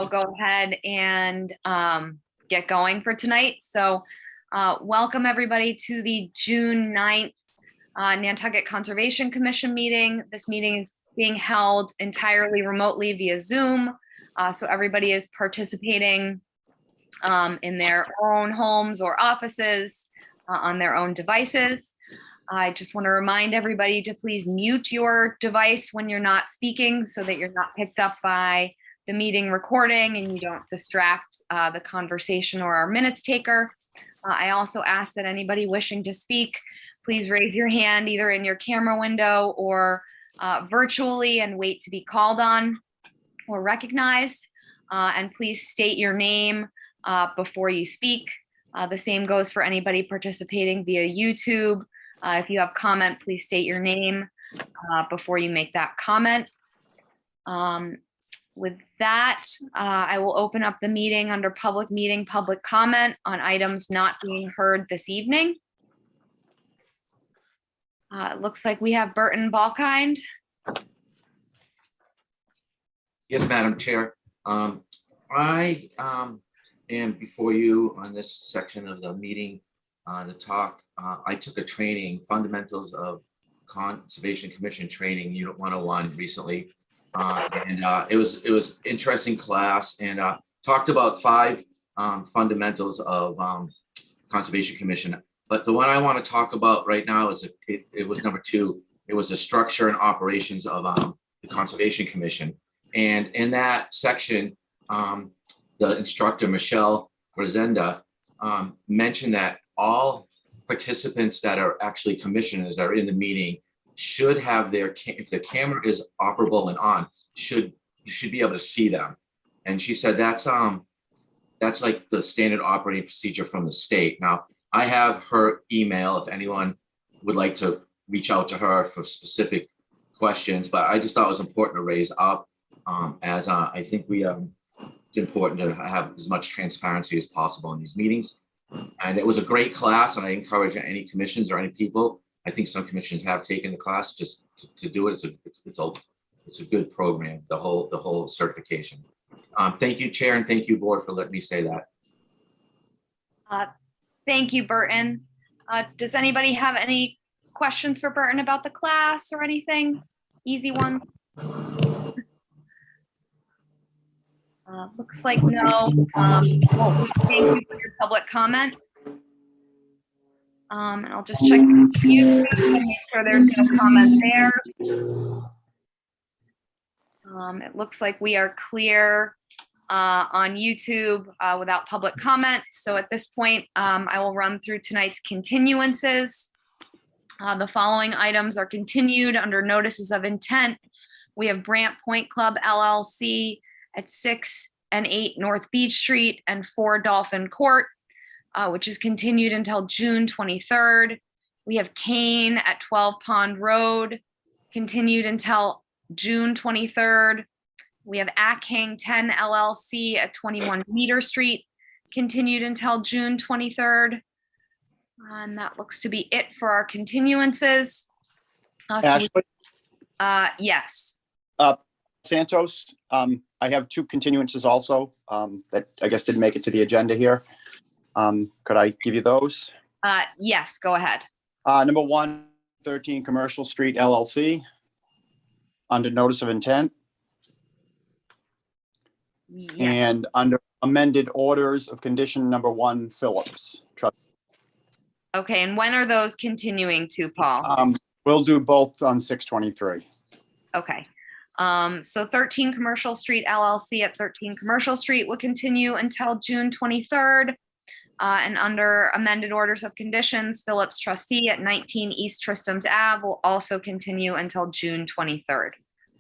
We'll go ahead and get going for tonight. So welcome everybody to the June 9th Nantucket Conservation Commission meeting. This meeting is being held entirely remotely via Zoom. So everybody is participating in their own homes or offices on their own devices. I just want to remind everybody to please mute your device when you're not speaking so that you're not picked up by the meeting recording and you don't distract the conversation or our minutes taker. I also ask that anybody wishing to speak, please raise your hand either in your camera window or virtually and wait to be called on or recognized. And please state your name before you speak. The same goes for anybody participating via YouTube. If you have comment, please state your name before you make that comment. With that, I will open up the meeting under public meeting, public comment on items not being heard this evening. It looks like we have Burton Balkind. Yes, Madam Chair. I am before you on this section of the meeting to talk. I took a training, Fundamentals of Conservation Commission Training, Unit 101 recently. It was interesting class and talked about 5 fundamentals of Conservation Commission. But the one I want to talk about right now is it was number 2. It was the structure and operations of the Conservation Commission. And in that section, the instructor, Michelle Frazenda, mentioned that all participants that are actually commissioners that are in the meeting should have if the camera is operable and on, you should be able to see them. And she said that's like the standard operating procedure from the state. Now, I have her email if anyone would like to reach out to her for specific questions, but I just thought it was important to raise up as I think it's important to have as much transparency as possible in these meetings. And it was a great class, and I encourage any commissions or any people. I think some commissions have taken the class just to do it. It's a good program, the whole certification. Thank you, Chair, and thank you, Board, for letting me say that. Thank you, Burton. Does anybody have any questions for Burton about the class or anything? Easy one. Looks like no. Well, thank you for your public comment. And I'll just check YouTube and make sure there's no comment there. It looks like we are clear on YouTube without public comment. So at this point, I will run through tonight's continuances. The following items are continued under notices of intent. We have Brant Point Club LLC at 6 and 8 North Beach Street and 4 Dolphin Court, which is continued until June 23rd. We have Kane at 12 Pond Road, continued until June 23rd. We have Ackhang 10 LLC at 21 Meter Street, continued until June 23rd. And that looks to be it for our continuances. Ashley? Yes. Santos, I have 2 continuances also that I guess didn't make it to the agenda here. Could I give you those? Yes, go ahead. Number 1, 13 Commercial Street LLC, under notice of intent. Yes. And under amended orders of condition number 1, Phillips. Okay, and when are those continuing to, Paul? We'll do both on 6/23. Okay. So 13 Commercial Street LLC at 13 Commercial Street will continue until June 23rd. And under amended orders of conditions, Phillips trustee at 19 East Tristram's Ave will also continue until June 23rd.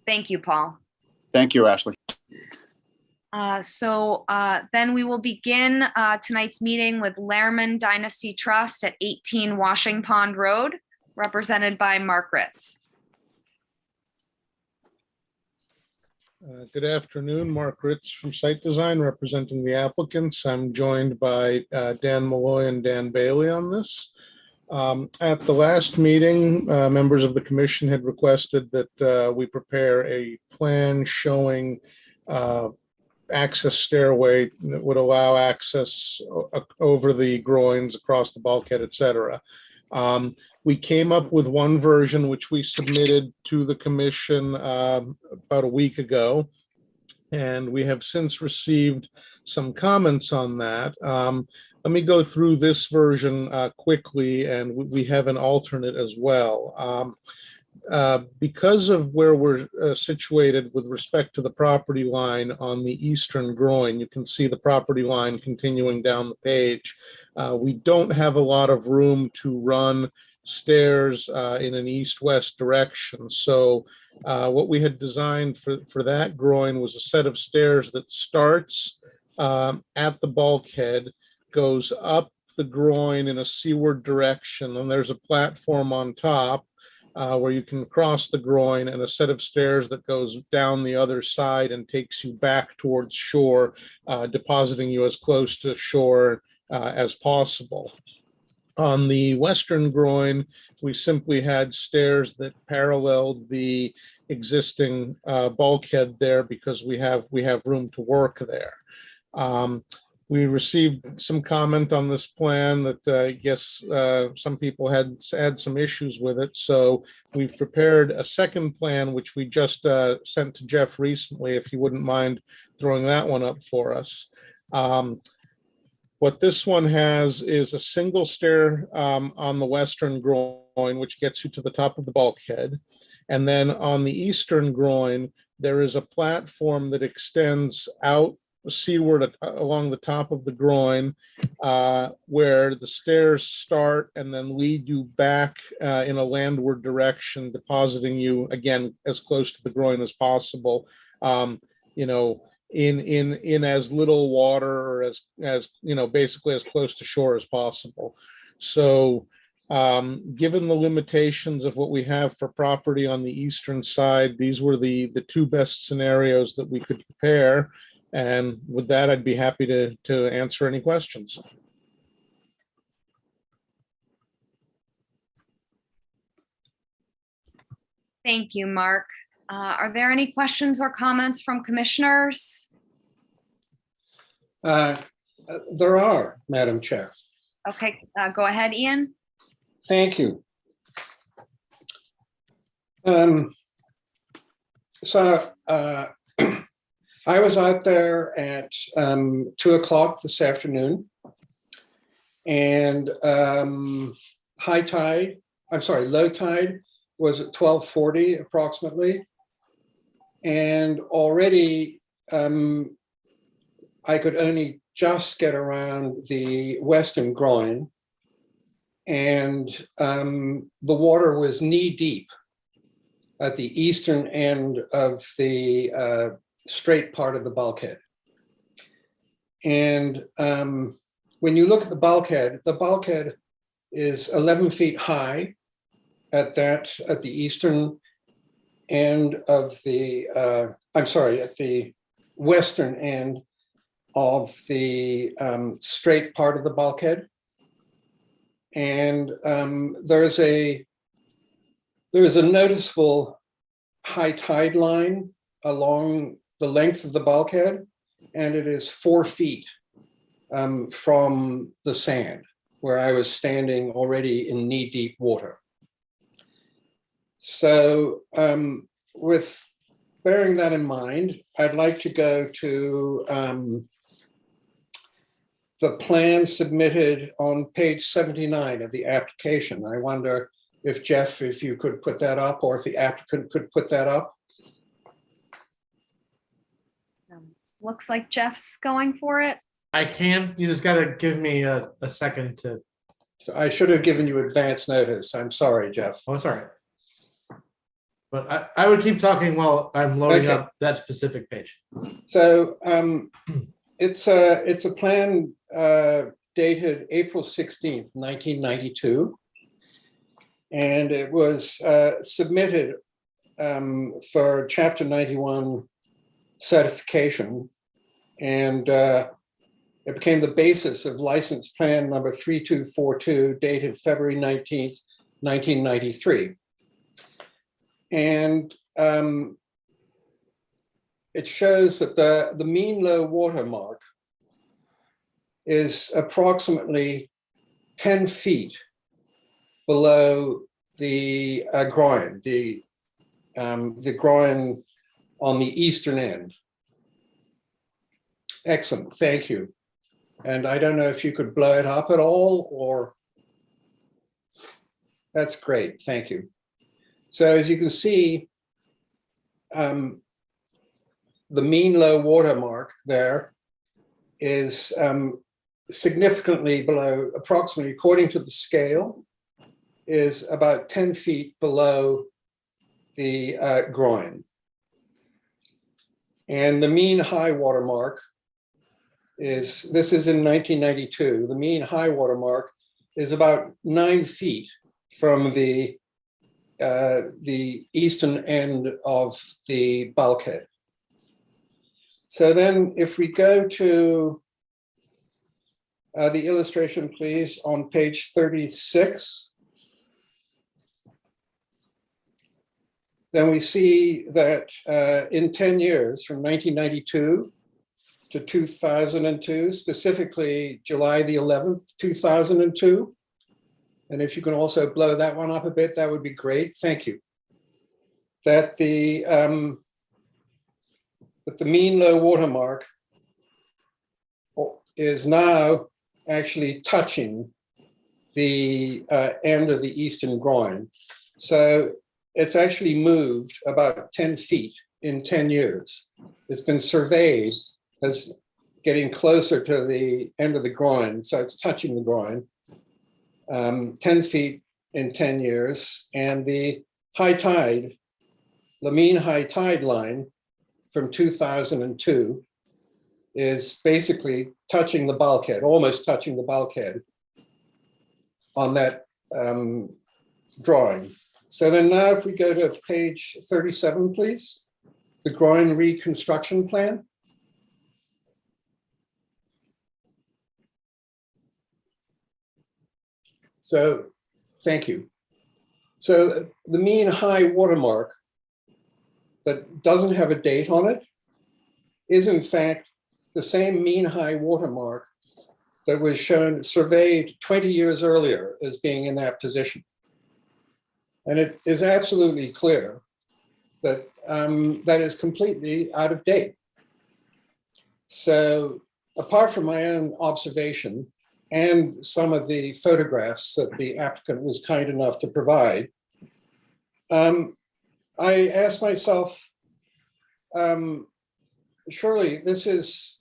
Thank you, Paul. Thank you, Ashley. Then we will begin tonight's meeting with Lairman Dynasty Trust at 18 Washing Pond Road, represented by Mark Ritz. Good afternoon, Mark Ritz from Site Design representing the applicants. I'm joined by Dan Malloy and Dan Bailey on this. At the last meeting, members of the commission had requested that we prepare a plan showing access stairway that would allow access over the groins, across the bulkhead, et cetera. We came up with one version, which we submitted to the commission about a week ago. And we have since received some comments on that. Let me go through this version quickly, and we have an alternate as well. Because of where we're situated with respect to the property line on the eastern groin, you can see the property line continuing down the page. We don't have a lot of room to run stairs in an east-west direction. So what we had designed for that groin was a set of stairs that starts at the bulkhead, goes up the groin in a seaward direction, and there's a platform on top where you can cross the groin, and a set of stairs that goes down the other side and takes you back towards shore, depositing you as close to shore as possible. On the western groin, we simply had stairs that paralleled the existing bulkhead there because we have room to work there. We received some comment on this plan that I guess some people had some issues with it. So we've prepared a second plan, which we just sent to Jeff recently, if you wouldn't mind throwing that one up for us. What this one has is a single stair on the western groin, which gets you to the top of the bulkhead. And then on the eastern groin, there is a platform that extends out seaward along the top of the groin, where the stairs start and then lead you back in a landward direction, depositing you again as close to the groin as possible. You know, in as little water, or as you know, basically as close to shore as possible. So given the limitations of what we have for property on the eastern side, these were the two best scenarios that we could prepare. And with that, I'd be happy to answer any questions. Thank you, Mark. Are there any questions or comments from commissioners? There are, Madam Chair. Okay, go ahead, Ian. Thank you. I was out there at 2 o'clock this afternoon, and low tide was at 12:40 approximately. And already I could only just get around the western groin, and the water was knee deep at the eastern end of the straight part of the bulkhead. And when you look at the bulkhead is 11 feet high at the eastern end of the, at the western end of the straight part of the bulkhead. And there is a noticeable high tide line along the length of the bulkhead, and it is 4 feet from the sand, where I was standing already in knee-deep water. So with bearing that in mind, I'd like to go to the plan submitted on page 79 of the application. I wonder if Jeff, if you could put that up, or if the applicant could put that up. Looks like Jeff's going for it. I can. You just got to give me a second to. I should have given you advance notice. I'm sorry, Jeff. Oh, it's all right. But I would keep talking while I'm loading up that specific page. So it's a plan dated April 16th, 1992. And it was submitted for Chapter 91 certification, and it became the basis of license plan number 3242 dated February 19th, 1993. And it shows that the mean low water mark is approximately 10 feet below the groin, the groin on the eastern end. Excellent, thank you. And I don't know if you could blow it up at all, or that's great, thank you. So as you can see, the mean low water mark there is significantly below, approximately, according to the scale, is about 10 feet below the groin. And the mean high water mark is, this is in 1992, the mean high water mark is about 9 feet from the eastern end of the bulkhead. So then if we go to the illustration, please, on page 36, then we see that in 10 years, from 1992 to 2002, specifically July the 11th, 2002, and if you can also blow that one up a bit, that would be great, thank you. That the mean low water mark is now actually touching the end of the eastern groin. So it's actually moved about 10 feet in 10 years. It's been surveyed as getting closer to the end of the groin, so it's touching the groin, 10 feet in 10 years. And the high tide, the mean high tide line from 2002 is basically touching the bulkhead, almost touching the bulkhead on that drawing. So then now if we go to page 37, please, the groin reconstruction plan. So, thank you. So the mean high watermark that doesn't have a date on it is in fact the same mean high watermark that was shown, surveyed 20 years earlier as being in that position. And it is absolutely clear that that is completely out of date. So apart from my own observation and some of the photographs that the applicant was kind enough to provide, I asked myself, surely this is,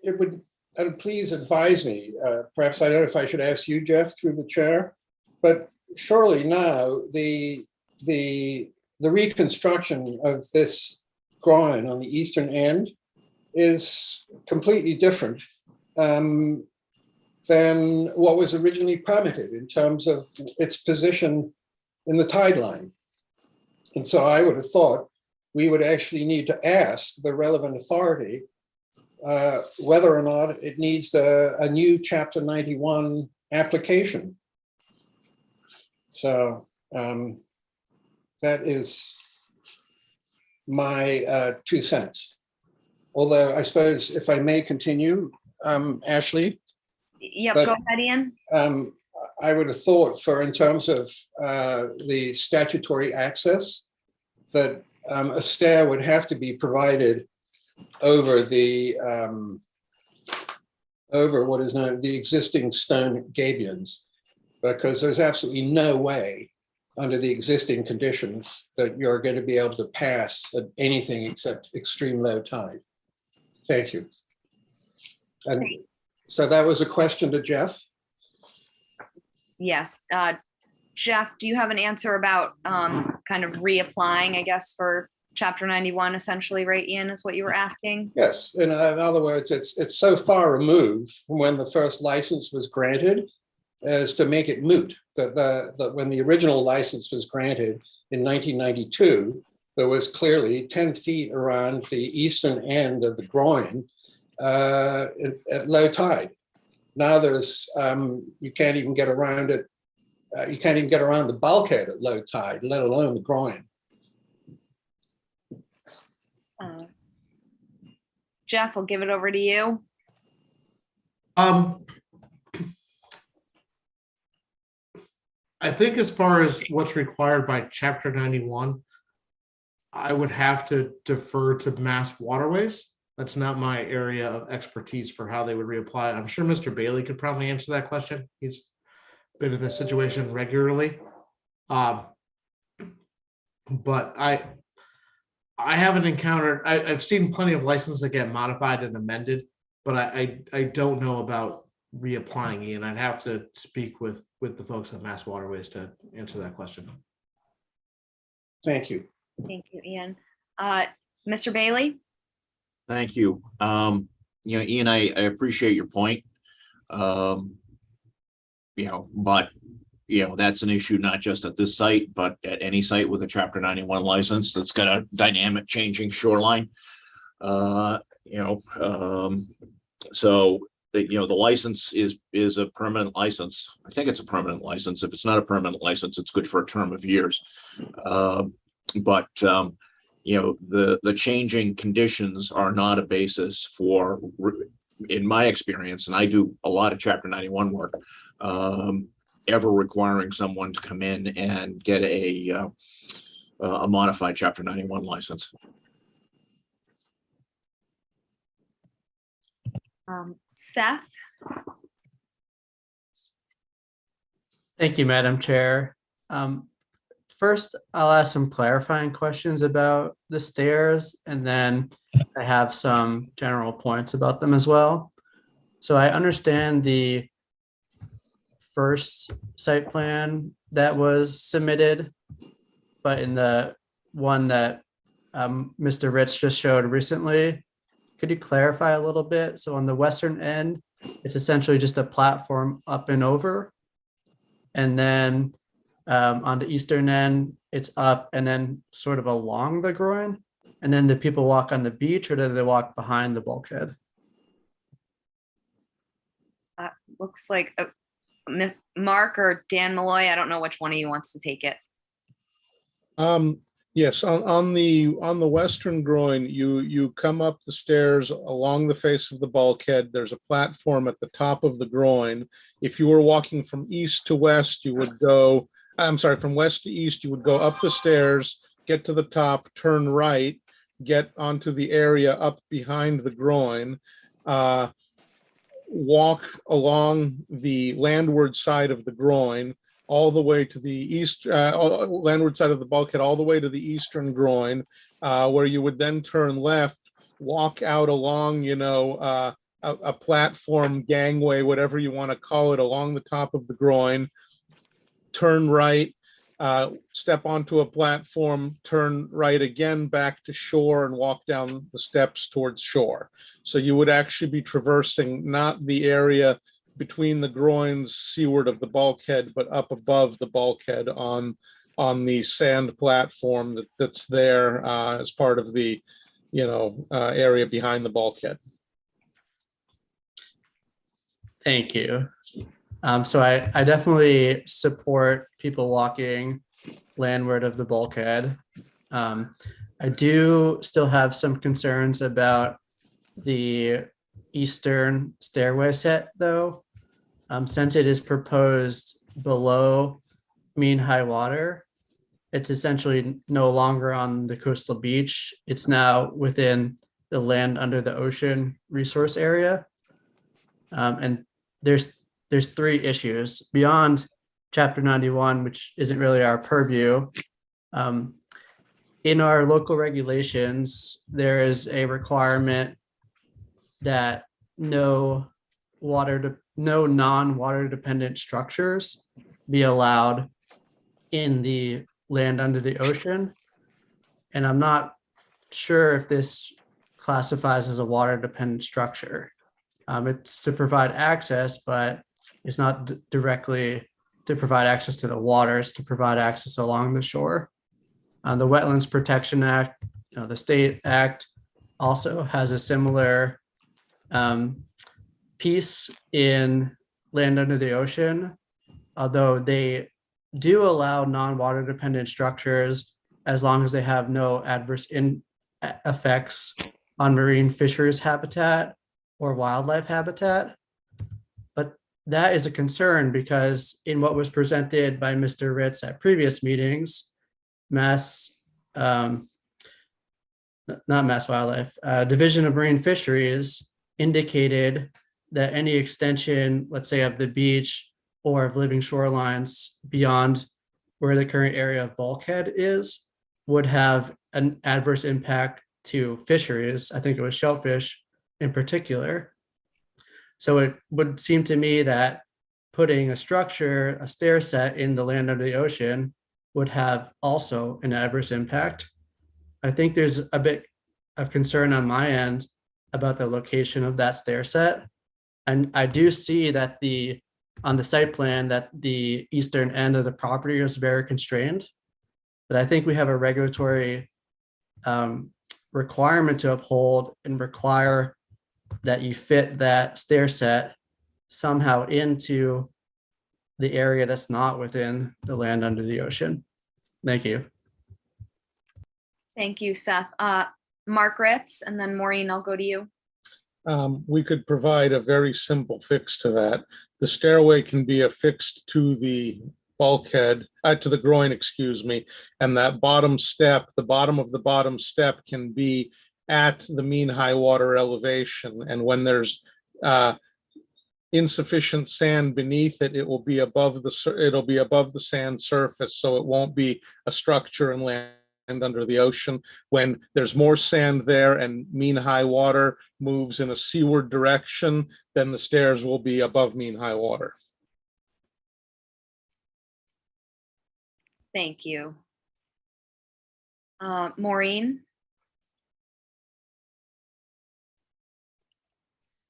it would, and please advise me, perhaps I don't know if I should ask you, Jeff, through the chair, but surely now the reconstruction of this groin on the eastern end is completely different than what was originally permitted in terms of its position in the tide line. And so I would have thought we would actually need to ask the relevant authority whether or not it needs a new Chapter 91 application. So that is my 2 cents. Although I suppose if I may continue, Ashley. Yep, But, go ahead, Ian. I would have thought for in terms of the statutory access that a stair would have to be provided over the over what is known the existing stone gabions, because there's absolutely no way under the existing conditions that you're going to be able to pass at anything except extreme low tide. Thank you. And so that was a question to Jeff. Yes. Jeff, do you have an answer about kind of reapplying, I guess, for Chapter 91, essentially, right, Ian, is what you were asking? Yes, in other words, it's so far removed from when the first license was granted as to make it moot. That when the original license was granted in 1992, there was clearly 10 feet around the eastern end of the groin at low tide. Now there's, you can't even get around it. You can't even get around the bulkhead at low tide, let alone the groin. Uh, Jeff, I'll give it over to you. I think as far as what's required by Chapter 91, I would have to defer to Mass Waterways. That's not my area of expertise for how they would reapply. I'm sure Mr. Bailey could probably answer that question. He's been in this situation regularly. But I haven't encountered, I've seen plenty of licenses that get modified and amended, but I don't know about reapplying, Ian. I'd have to speak with the folks at Mass Waterways to answer that question. Thank you. Thank you, Ian. Mr. Bailey? Thank you. Ian, I appreciate your point. But that's an issue not just at this site, but at any site with a Chapter 91 license that's got a dynamic changing shoreline. So the license is a permanent license. I think it's a permanent license. If it's not a permanent license, it's good for a term of years. But the changing conditions are not a basis for, in my experience, and I do a lot of Chapter 91 work, ever requiring someone to come in and get a modified Chapter 91 license. Seth? Thank you, Madam Chair. First, I'll ask some clarifying questions about the stairs, and then I have some general points about them as well. So I understand the first site plan that was submitted, but in the one that Mr. Rich just showed recently, could you clarify a little bit? So on the western end, it's essentially just a platform up and over. And then on the eastern end, it's up and then sort of along the groin. And then do people walk on the beach, or do they walk behind the bulkhead? Looks like Mark or Dan Malloy. I don't know which one of you wants to take it. Yes, on the western groin, you come up the stairs along the face of the bulkhead. There's a platform at the top of the groin. If you were walking from east to west, you would go, I'm sorry, from west to east, you would go up the stairs, get to the top, turn right, get onto the area up behind the groin, walk along the landward side of the groin, all the way to the east, landward side of the bulkhead, all the way to the eastern groin, where you would then turn left, walk out along, a platform, gangway, whatever you want to call it, along the top of the groin, turn right, step onto a platform, turn right again back to shore, and walk down the steps towards shore. So you would actually be traversing not the area between the groins seaward of the bulkhead, but up above the bulkhead on the sand platform that's there as part of the area behind the bulkhead. Thank you. So I definitely support people walking landward of the bulkhead. I do still have some concerns about the eastern stairway set, though, since it is proposed below mean high water. It's essentially no longer on the coastal beach. It's now within the land under the ocean resource area. And there's three issues beyond Chapter 91, which isn't really our purview. In our local regulations, there is a requirement that no non-water dependent structures be allowed in the land under the ocean. And I'm not sure if this classifies as a water dependent structure. It's to provide access, but it's not directly to provide access to the water. It's to provide access along the shore. The Wetlands Protection Act, the state act, also has a similar piece in land under the ocean, although they do allow non-water dependent structures as long as they have no adverse effects on marine fisheries habitat or wildlife habitat. But that is a concern because in what was presented by Mr. Ritz at previous meetings, Division of Marine Fisheries indicated that any extension, let's say of the beach or of living shorelines beyond where the current area of bulkhead is, would have an adverse impact to fisheries. I think it was shellfish in particular. So it would seem to me that putting a structure, a stair set in the land under the ocean would have also an adverse impact. I think there's a bit of concern on my end about the location of that stair set. And I do see that on the site plan that the eastern end of the property is very constrained. But I think we have a regulatory requirement to uphold and require that you fit that stair set somehow into the area that's not within the land under the ocean. Thank you. Thank you, Seth. Mark Ritz, and then Maureen, I'll go to you. We could provide a very simple fix to that. The stairway can be affixed to the bulkhead, to the groin, excuse me, and that bottom step, the bottom of the bottom step can be at the mean high water elevation. And when there's insufficient sand beneath it, it'll be above the sand surface, so it won't be a structure and land under the ocean. When there's more sand there and mean high water moves in a seaward direction, then the stairs will be above mean high water. Thank you. Maureen?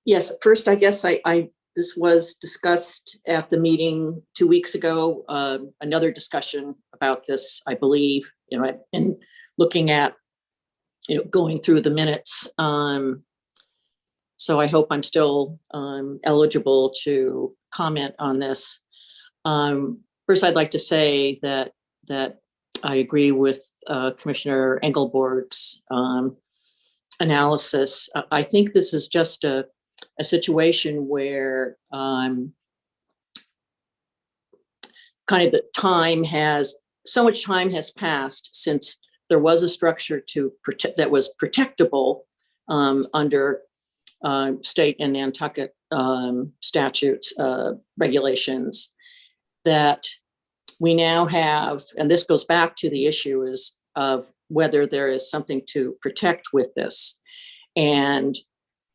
Yes, first, I guess this was discussed at the meeting 2 weeks ago. Another discussion about this, I believe, and looking at, going through the minutes. So I hope I'm still eligible to comment on this. First, I'd like to say that I agree with Commissioner Engelborg's analysis. I think this is just a situation where kind of so much time has passed since there was a structure that was protectable under state and Nantucket statutes, regulations, that we now have, and this goes back to the issue of whether there is something to protect with this. And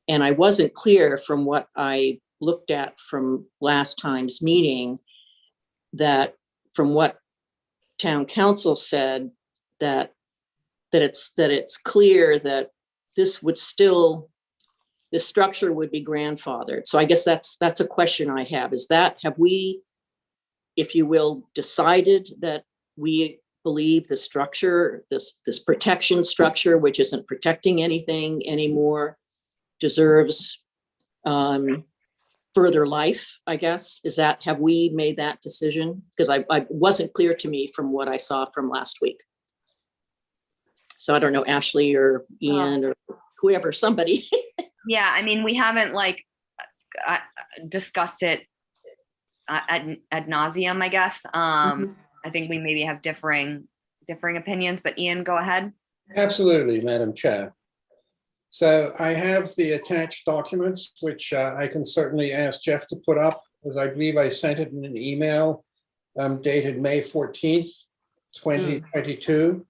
I wasn't clear from what I looked at from last time's meeting, that from what town council said, that it's clear that this structure would be grandfathered. So I guess that's a question I have, have we, if you will, decided that we believe the structure, this protection structure, which isn't protecting anything anymore, deserves further life, I guess? Have we made that decision? Because I wasn't clear to me from what I saw from last week. So I don't know, Ashley or Ian or whoever, somebody. Yeah, I mean, we haven't discussed it ad nauseum, I guess. I think we maybe have differing opinions, but Ian, go ahead. Absolutely, Madam Chair. So I have the attached documents, which I can certainly ask Jeff to put up, as I believe I sent it in an email dated May 14th, 2022.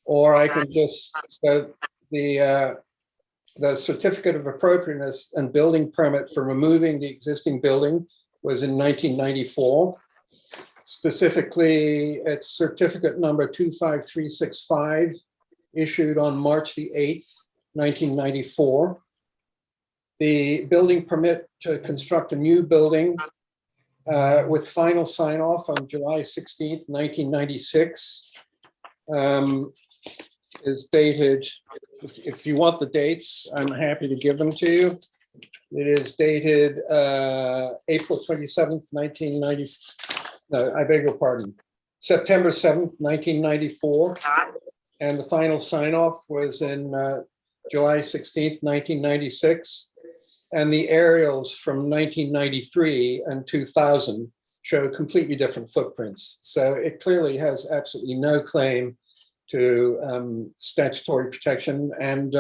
Or I can just, so the certificate of appropriateness and building permit for removing the existing building was in 1994. Specifically, it's certificate number 25365, issued on March the 8th, 1994. The building permit to construct a new building with final sign off on July 16th, 1996 is dated, if you want the dates, I'm happy to give them to you. It is dated April 27th, 1990. No, I beg your pardon. September 7th, 1994. and the final sign off was in July 16th, 1996. And the aerials from 1993 and 2000 show completely different footprints. So it clearly has absolutely no claim to statutory protection. And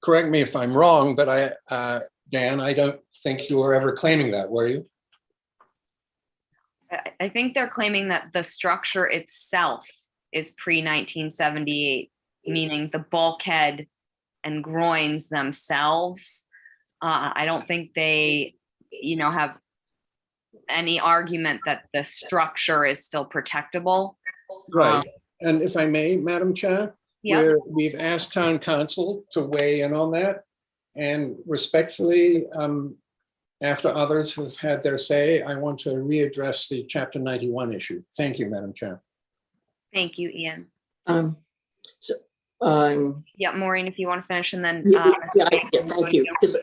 correct me if I'm wrong, but Dan, I don't think you were ever claiming that, were you? I think they're claiming that the structure itself is pre-1978, meaning the bulkhead and groins themselves. I don't think they, have any argument that the structure is still protectable. Right. And if I may, Madam Chair, Yeah. we've asked town council to weigh in on that. And respectfully, after others who've had their say, I want to readdress the Chapter 91 issue. Thank you, Madam Chair. Thank you, Ian. Yeah, Maureen, if you want to finish, and then thank you, because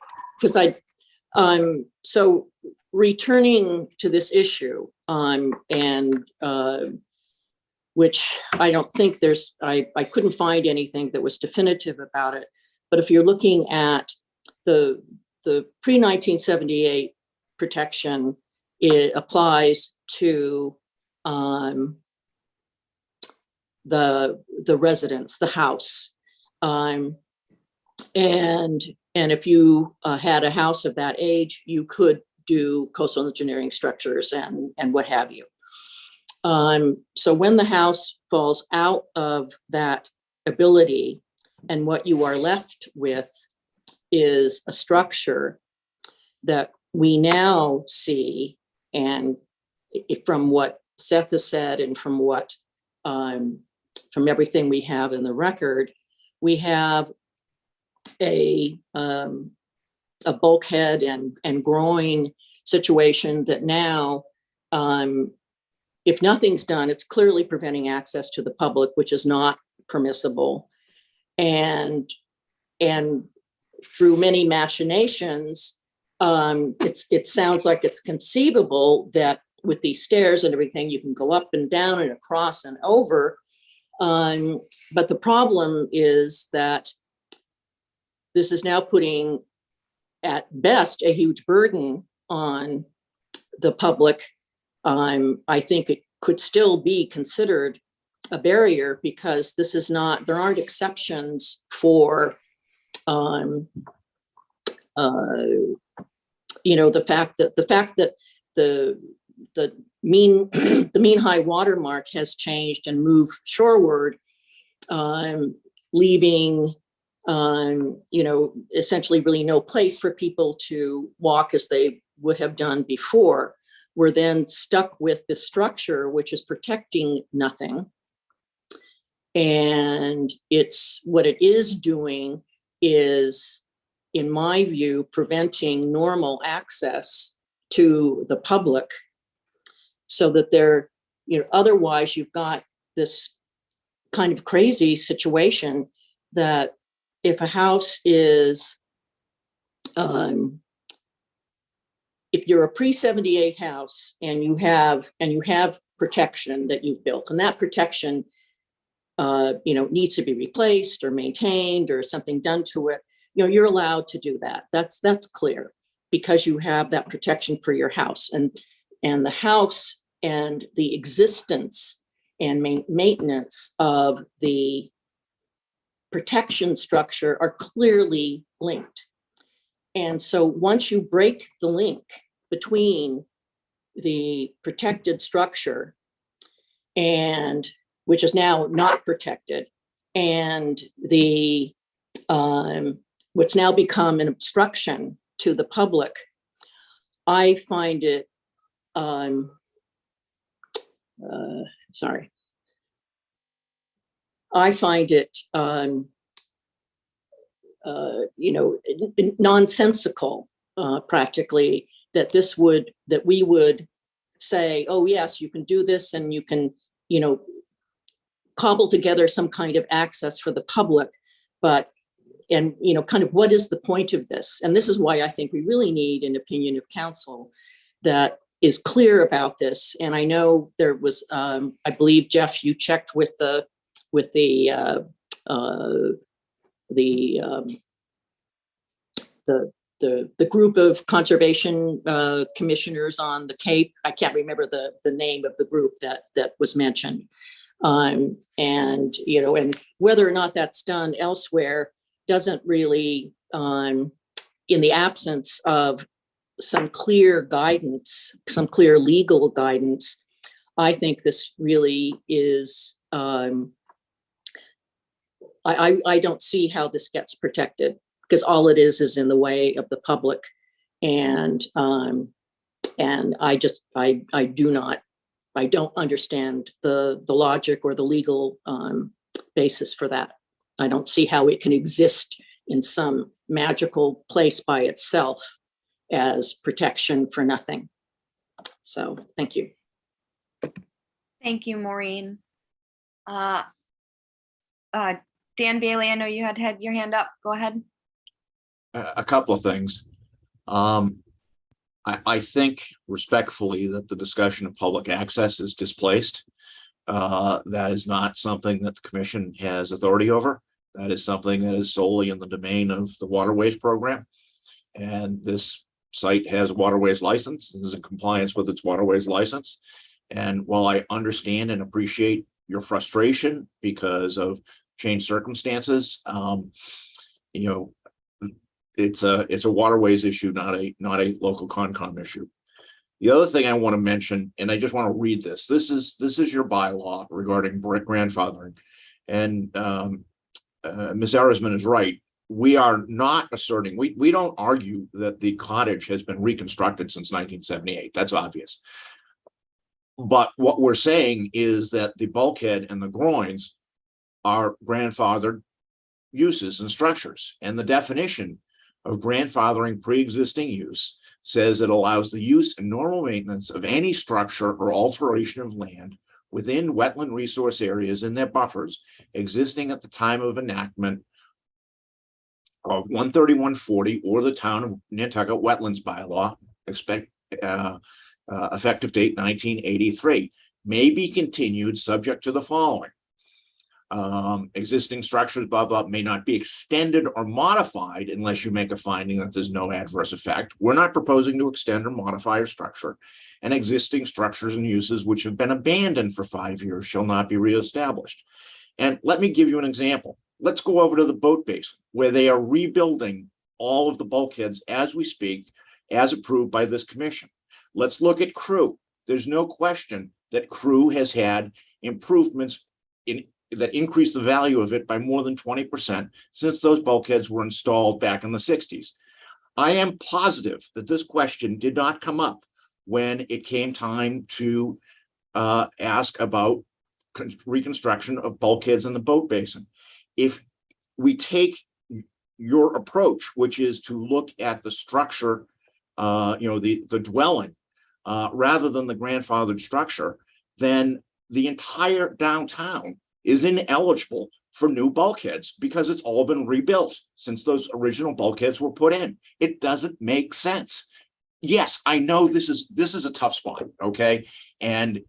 so returning to this issue, and which I don't think I couldn't find anything that was definitive about it. But if you're looking at the pre-1978 protection, it applies to the residence, the house. And if you had a house of that age, you could do coastal engineering structures and what have you. So when the house falls out of that ability, and what you are left with is a structure that we now see, and from what Seth has said, and from what from everything we have in the record, we have a bulkhead and groin situation that now, if nothing's done, it's clearly preventing access to the public, which is not permissible. And through many machinations, it sounds like it's conceivable that with these stairs and everything, you can go up and down and across and over. But the problem is that this is now putting, at best, a huge burden on the public. I think it could still be considered a barrier, because this is not, there aren't exceptions for, the fact that the mean high water mark has changed and moved shoreward, leaving, essentially really no place for people to walk as they would have done before. We're then stuck with the structure, which is protecting nothing. And what it is doing is, in my view, preventing normal access to the public, so that otherwise you've got this kind of crazy situation that if a house is, if you're a pre-78 house and you have protection that you've built, and that protection needs to be replaced or maintained or something done to it, you're allowed to do that. That's clear, because you have that protection for your house, and the house and the existence and maintenance of the protection structure are clearly linked. And so once you break the link between the protected structure, and which is now not protected, and the what's now become an obstruction to the public, I find it I find it nonsensical, practically, that we would say, oh yes, you can do this, and you can cobble together some kind of access for the public, but kind of what is the point of this? And this is why I think we really need an opinion of council that is clear about this. And I know there was, I believe, Jeff, you checked with the with the group of conservation commissioners on the Cape. I can't remember the name of the group that was mentioned. And, you know, and whether or not that's done elsewhere doesn't really, in the absence of some clear guidance, some clear legal guidance, I think this really is, I don't see how this gets protected, because all it is in the way of the public. And I don't understand the logic or the legal basis for that. I don't see how it can exist in some magical place by itself as protection for nothing. So, thank you. Thank you, Maureen. Dan Bailey, I know you had your hand up. Go ahead. A couple of things. I think respectfully that the discussion of public access is displaced. That is not something that the commission has authority over. That is something that is solely in the domain of the waterways program. And this site has a waterways license and is in compliance with its waterways license. And while I understand and appreciate your frustration because of changed circumstances, you know, it's a waterways issue, not a local Concom issue. The other thing I want to mention, and I just want to read this. This is your bylaw regarding grandfathering, and Ms. Erisman is right. We are not asserting. We don't argue that the cottage has been reconstructed since 1978. That's obvious. But what we're saying is that the bulkhead and the groins are grandfathered uses and structures, and the definition of grandfathering pre-existing use says it allows the use and normal maintenance of any structure or alteration of land within wetland resource areas and their buffers existing at the time of enactment of 13140 or the town of Nantucket Wetlands bylaw, effective date 1983, may be continued subject to the following. Existing structures, blah, blah, may not be extended or modified unless you make a finding that there's no adverse effect. We're not proposing to extend or modify a structure, and existing structures and uses which have been abandoned for 5 years shall not be reestablished. And let me give you an example. Let's go over to the boat basin where they are rebuilding all of the bulkheads as we speak, as approved by this commission. Let's look at Crew. There's no question that Crew has had improvements that increased the value of it by more than 20% since those bulkheads were installed back in the 60s. I am positive that this question did not come up when it came time to ask about reconstruction of bulkheads in the boat basin. If we take your approach, which is to look at the structure, the dwelling, rather than the grandfathered structure, then the entire downtown is ineligible for new bulkheads because it's all been rebuilt since those original bulkheads were put in. It doesn't make sense. Yes, I know this is a tough spot, okay? And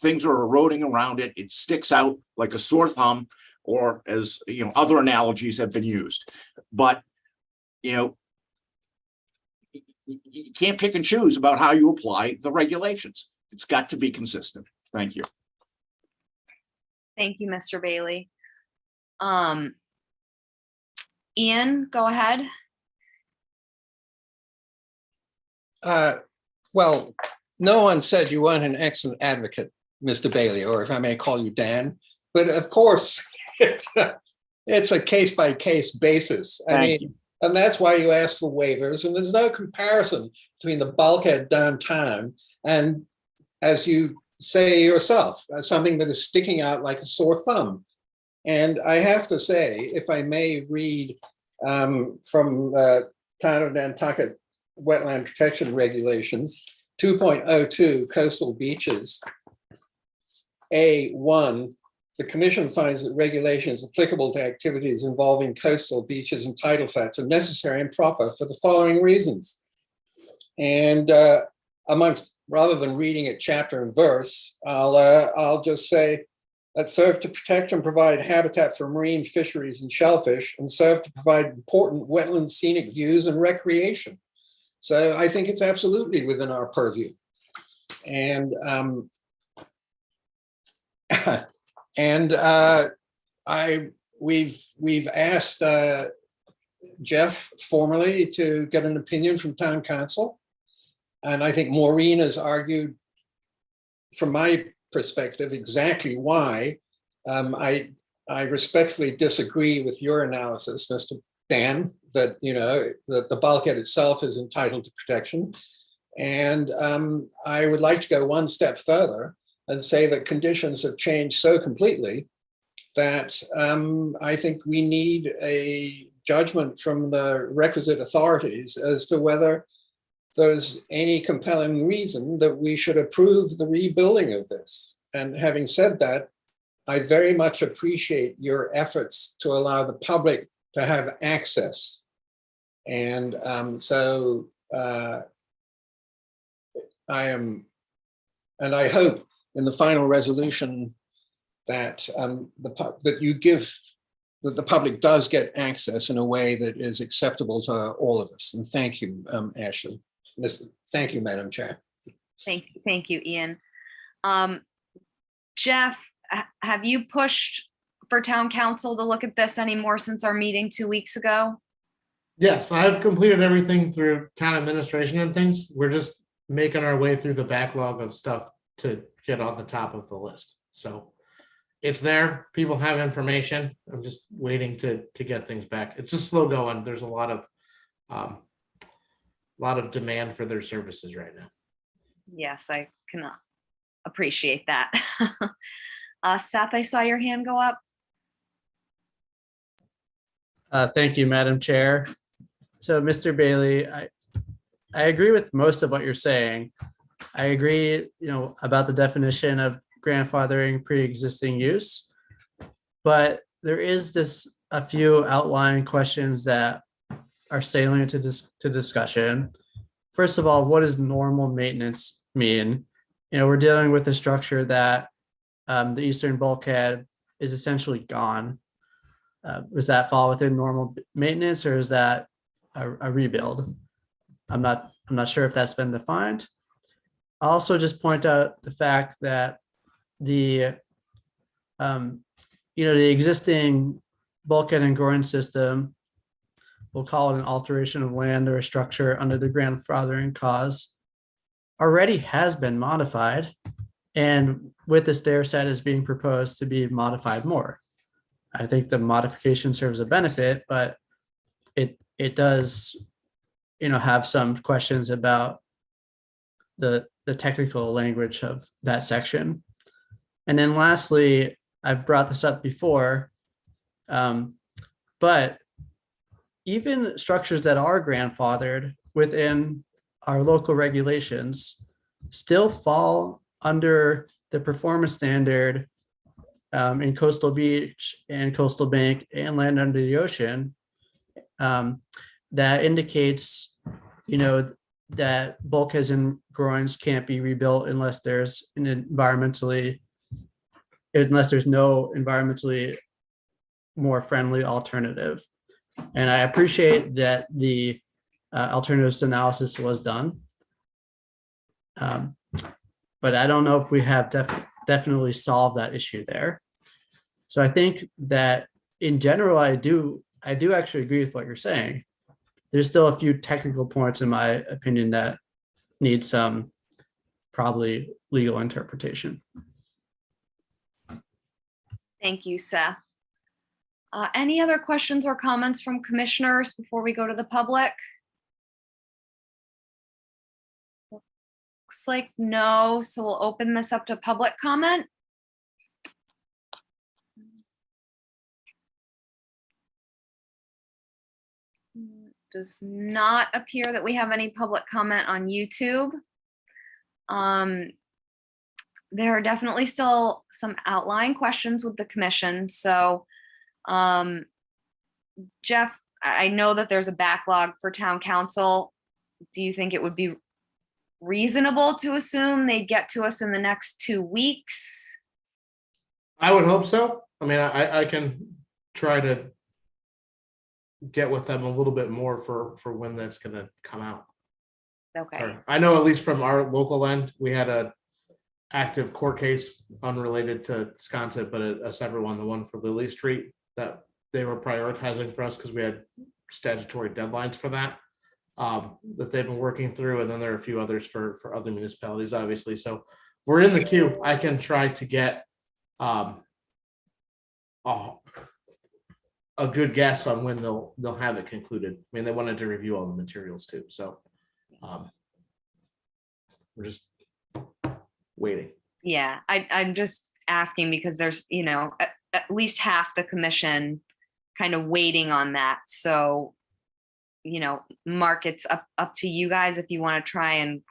things are eroding around it. It sticks out like a sore thumb, or as other analogies have been used. But you can't pick and choose about how you apply the regulations. It's got to be consistent. Thank you. Thank you, Mr. Bailey. Ian, go ahead. Well, no one said you weren't an excellent advocate, Mr. Bailey, or if I may call you Dan. But of course, it's a case-by-case basis. I mean, and that's why you ask for waivers. And there's no comparison between the bulkhead downtown and, as you say yourself, something that is sticking out like a sore thumb. And I have to say, if I may read from Town of Nantucket Wetland Protection Regulations, 2.02 Coastal Beaches, A1, the commission finds that regulations applicable to activities involving coastal beaches and tidal flats are necessary and proper for the following reasons. And rather than reading it chapter and verse, I'll just say that serve to protect and provide habitat for marine fisheries and shellfish, and serve to provide important wetland scenic views and recreation. So I think it's absolutely within our purview. And we've asked Jeff formally to get an opinion from town council. And I think Maureen has argued, from my perspective, exactly why. I respectfully disagree with your analysis, Mr. Dan, that, you know, that the bulkhead itself is entitled to protection. And I would like to go one step further and say that conditions have changed so completely that I think we need a judgment from the requisite authorities as to whether there's any compelling reason that we should approve the rebuilding of this. And having said that, I very much appreciate your efforts to allow the public to have access. And I hope in the final resolution that that the public does get access in a way that is acceptable to all of us. And thank you, Ashley. Thank you, Madam Chair. Thank you, Ian. Jeff, have you pushed for town council to look at this anymore since our meeting 2 weeks ago? Yes, I've completed everything through town administration and things. We're just making our way through the backlog of stuff to get on the top of the list. So it's there. People have information. I'm just waiting to get things back. It's just slow going. There's a lot of demand for their services right now. Yes, I can appreciate that. Seth, I saw your hand go up. Thank you, Madam Chair. So, Mr. Bailey, I agree with most of what you're saying. I agree, about the definition of grandfathering pre-existing use, but there is a few outlying questions that are salient to discussion. First of all, what does normal maintenance mean? We're dealing with a structure that the eastern bulkhead is essentially gone. Does that fall within normal maintenance, or is that a rebuild? I'm not sure if that's been defined. I'll also just point out the fact that the existing bulkhead and groin system, we'll call it an alteration of land or a structure under the grandfathering clause, already has been modified, and with the stair set is being proposed to be modified more. I think the modification serves a benefit, but it does, have some questions about the technical language of that section. And then lastly, I've brought this up before, but even structures that are grandfathered within our local regulations still fall under the performance standard in coastal beach and coastal bank and land under the ocean that indicates, that bulkheads and groins can't be rebuilt unless there's no environmentally more friendly alternative. And I appreciate that the alternatives analysis was done. But I don't know if we have definitely solved that issue there. So I think that in general, I do actually agree with what you're saying. There's still a few technical points, in my opinion, that need some probably legal interpretation. Thank you, Seth. Any other questions or comments from commissioners before we go to the public? Looks like no, so we'll open this up to public comment. Does not appear that we have any public comment on YouTube. There are definitely still some outlying questions with the commission. So, Jeff, I know that there's a backlog for town council. Do you think it would be reasonable to assume they'd get to us in the next 2 weeks? I would hope so. I mean, I can try to get with them a little bit more for when that's going to come out. Okay, Or I know at least from our local end, we had a active court case unrelated to Sconset, but a separate one, the one for Lily Street, that they were prioritizing for us because we had statutory deadlines for that that they've been working through. And then there are a few others for other municipalities, obviously. So we're in the queue. I can try to get a good guess on when they'll have it concluded. I mean, they wanted to review all the materials too. So we're just waiting. yeah, I'm just asking because there's, at least half the commission kind of waiting on that. So, Mark, it's up to you guys if you want to try and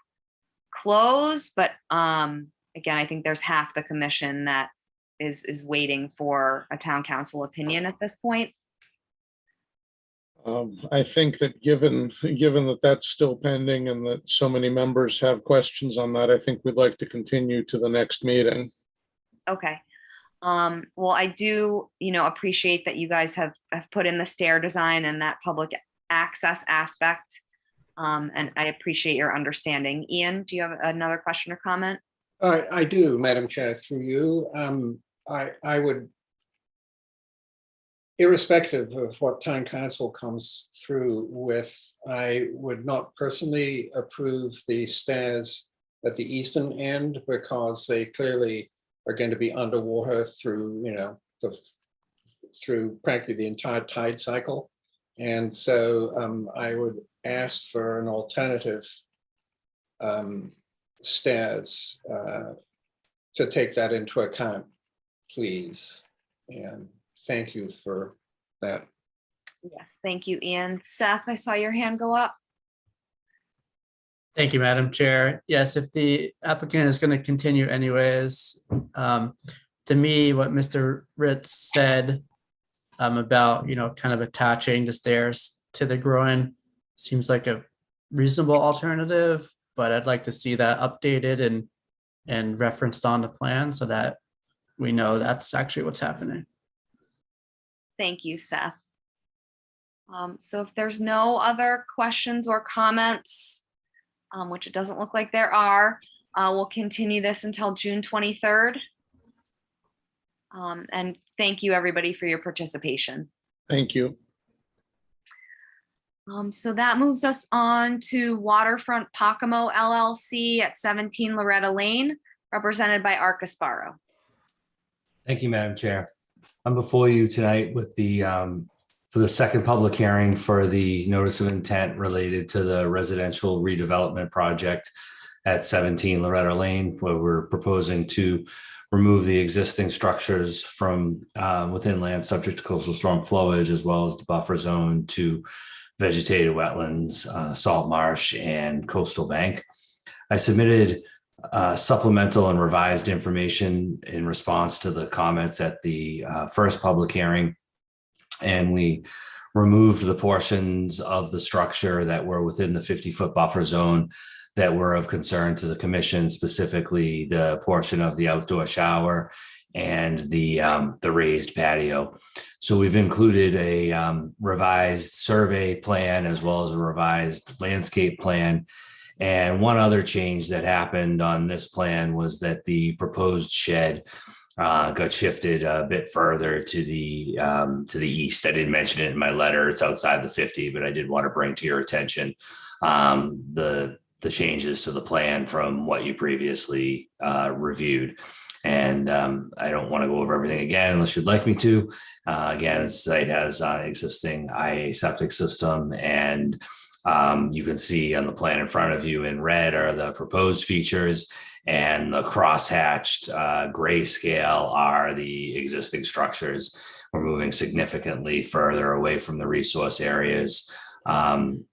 close, but again, I think there's half the commission that is waiting for a town council opinion at this point. I think that given that that's still pending and that so many members have questions on that, I think we'd like to continue to the next meeting. Okay. Well, I do, appreciate that you guys have put in the stair design and that public access aspect. And I appreciate your understanding. Ian, do you have another question or comment? I do, Madam Chair, through you. I would, irrespective of what town council comes through with, I would not personally approve the stairs at the eastern end because they clearly are going to be underwater through, through practically the entire tide cycle. And so I would ask for an alternative stairs to take that into account, please. And thank you for that. Yes, thank you, Ian. Seth, I saw your hand go up. Thank you, Madam Chair. Yes, if the applicant is going to continue anyways, to me, what Mr. Ritz said about, kind of attaching the stairs to the groin seems like a reasonable alternative, but I'd like to see that updated and referenced on the plan so that we know that's actually what's happening. Thank you, Seth. So if there's no other questions or comments, which it doesn't look like there are, we'll continue this until June 23rd. And thank you, everybody, for your participation. Thank you. So that moves us on to Waterfront Pacomo LLC at 17 Loretta Lane, represented by Art Gasparo. Thank you, Madam Chair. I'm before you tonight with the for the second public hearing for the notice of intent related to the residential redevelopment project at 17 Loretta Lane, where we're proposing to remove the existing structures from within land subject to coastal storm flowage, as well as the buffer zone to vegetated wetlands, salt marsh, and coastal bank. I submitted supplemental and revised information in response to the comments at the first public hearing, and we removed the portions of the structure that were within the 50-foot buffer zone that were of concern to the commission, specifically the portion of the outdoor shower and the raised patio. So we've included a revised survey plan as well as a revised landscape plan. And one other change that happened on this plan was that the proposed shed got shifted a bit further to the east. I didn't mention it in my letter. It's outside the 50, but I did want to bring to your attention the changes to the plan from what you previously reviewed. And I don't want to go over everything again unless you'd like me to. Again, the site has an existing IA septic system, and you can see on the plan in front of you in red are the proposed features, and the cross-hatched grayscale are the existing structures. We're moving significantly further away from the resource areas. And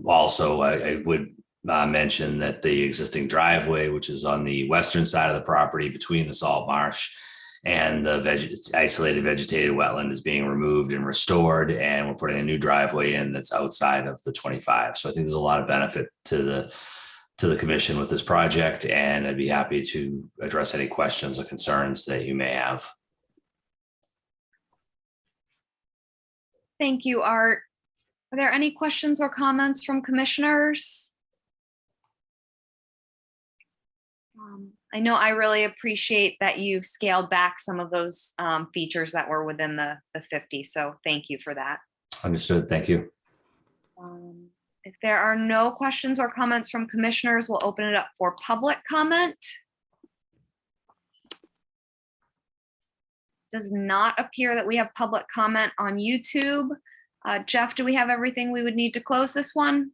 also I would mention that the existing driveway, which is on the western side of the property between the salt marsh and the isolated vegetated wetland, is being removed and restored, and we're putting a new driveway in that's outside of the 25. So I think there's a lot of benefit to to the commission with this project, and I'd be happy to address any questions or concerns that you may have. Thank you, Art. Are there any questions or comments from commissioners? I know I really appreciate that you've scaled back some of those features that were within the 50. So thank you for that. Understood. Thank you. If there are no questions or comments from commissioners, we'll open it up for public comment. Does not appear that we have public comment on YouTube. Jeff, do we have everything we would need to close this one?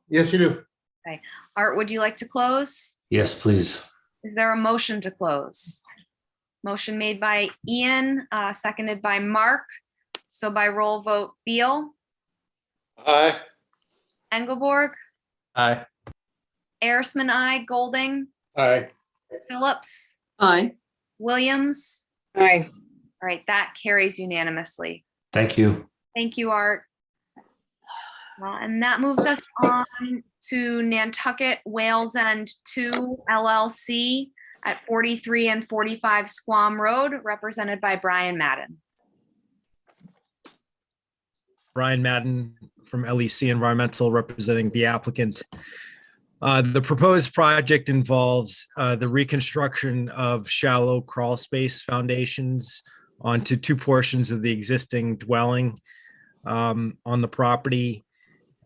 Yes, you do. Art, would you like to close? Yes, please. Is there a motion to close? Motion made by Ian, seconded by Mark. So by roll vote, Beal, Aye. Engelborg, Aye. Arisman, I, Golding, Aye. Phillips, Aye. Williams. Aye. All right, that carries unanimously. Thank you. Thank you, Art. And that moves us on to Nantucket Wales End 2 LLC at 43 and 45 Squam Road, represented by Brian Madden. Brian Madden from LEC Environmental, representing the applicant. The proposed project involves the reconstruction of shallow crawl space foundations onto two portions of the existing dwelling on the property.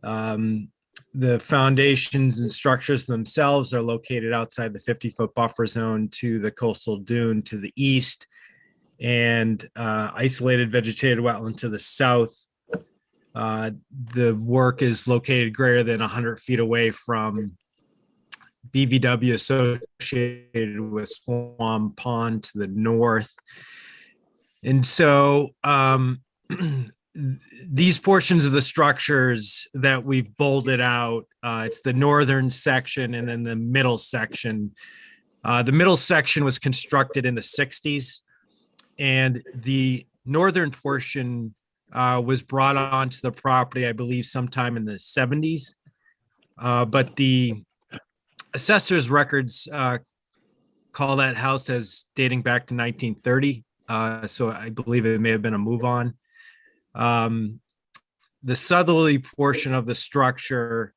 The foundations and structures themselves are located outside the 50-foot buffer zone to the coastal dune to the east and isolated vegetated wetland to the south. The work is located greater than 100 feet away from BVW associated with Swan Pond to the north. And so these portions of the structures that we've bolded out, it's the northern section and then the middle section. The middle section was constructed in the 60s, and the northern portion was brought onto the property, I believe, sometime in the 70s. But the assessor's records call that house as dating back to 1930. So I believe it may have been a move on. The southerly portion of the structure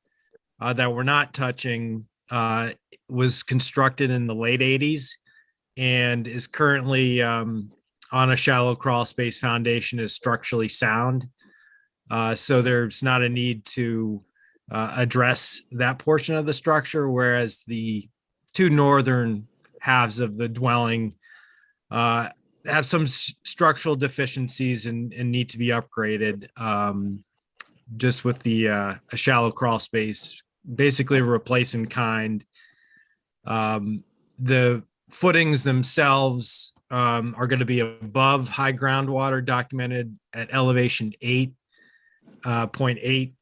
that we're not touching was constructed in the late 80s and is currently on a shallow crawl space foundation, is structurally sound. So there's not a need to address that portion of the structure, whereas the two northern halves of the dwelling have some structural deficiencies and need to be upgraded, just with the a shallow crawl space, basically a replace in kind. The footings themselves are going to be above high groundwater, documented at elevation 8.8,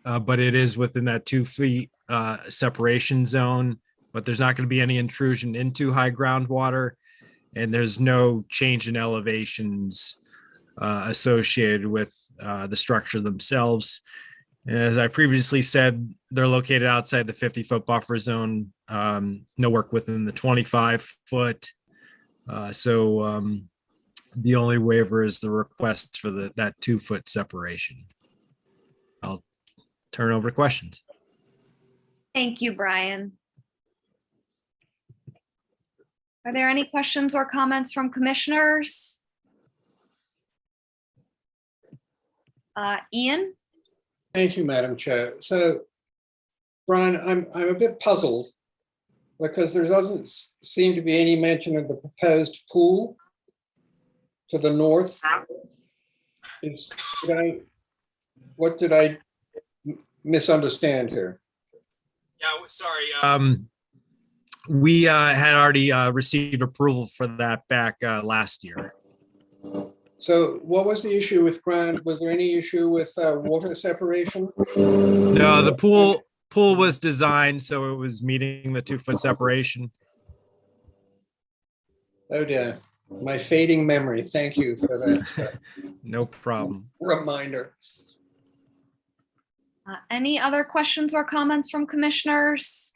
but it is within that 2 feet separation zone, but there's not going to be any intrusion into high groundwater, and there's no change in elevations associated with the structure themselves. And as I previously said, they're located outside the 50-foot buffer zone, no work within the 25-foot. So the only waiver is the request for that 2-foot separation. I'll turn over to questions. Thank you, Brian. Are there any questions or comments from commissioners? Ian? Thank you, Madam Chair. So, Brian, I'm a bit puzzled because there doesn't seem to be any mention of the proposed pool to the north. What did I misunderstand here? Yeah, sorry. We had already received approval for that back last year. So what was the issue with Grant? Was there any issue with water separation? No, the pool was designed so it was meeting the 2-foot separation. Oh dear, my fading memory. Thank you for that No problem. reminder. Any other questions or comments from commissioners?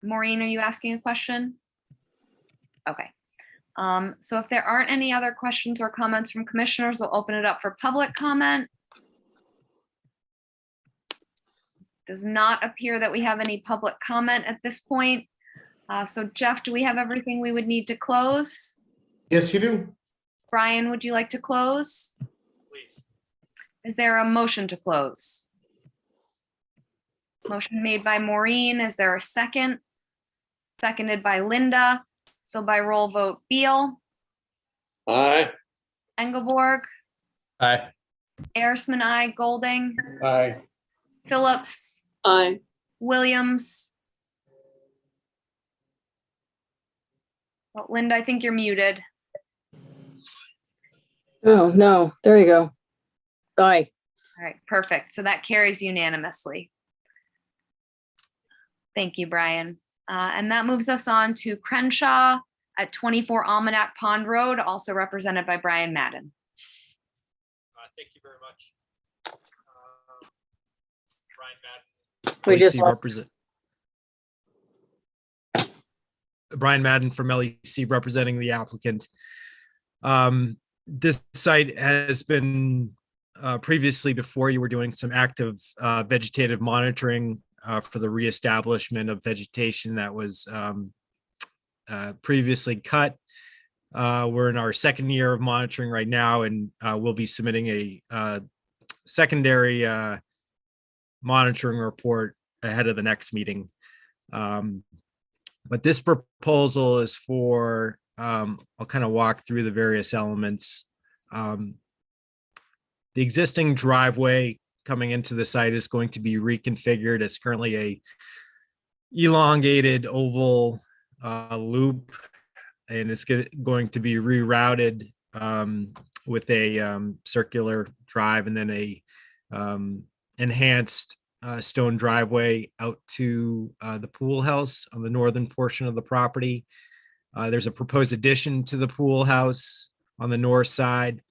Maureen, are you asking a question? Okay. So if there aren't any other questions or comments from commissioners, we'll open it up for public comment. Does not appear that we have any public comment at this point. So Jeff, do we have everything we would need to close? Yes, you do. Brian, would you like to close? Please. Is there a motion to close? Motion made by Maureen. Is there a second? Seconded by Linda. So by roll vote, Beal, Aye. Engelborg, Aye. Arisman, I, Golding, Aye. Phillips, Aye. Williams. Well, Linda, I think you're muted. Oh, no, there you go. Aye. All right, perfect. So that carries unanimously. Thank you, Brian. And that moves us on to Crenshaw at 24 Almanac Pond Road, also represented by Brian Madden. Thank you very much. Brian Madden. We just Brian Madden from LEC representing the applicant. This site has been previously, before you were doing some active vegetative monitoring for the reestablishment of vegetation that was previously cut. We're in our second year of monitoring right now, and we'll be submitting a secondary monitoring report ahead of the next meeting. But this proposal is for, I'll kind of walk through the various elements. The existing driveway coming into the site is going to be reconfigured. It's currently a elongated oval loop, and it's going to be rerouted with a circular drive and then a enhanced stone driveway out to the pool house on the northern portion of the property. There's a proposed addition to the pool house on the north side,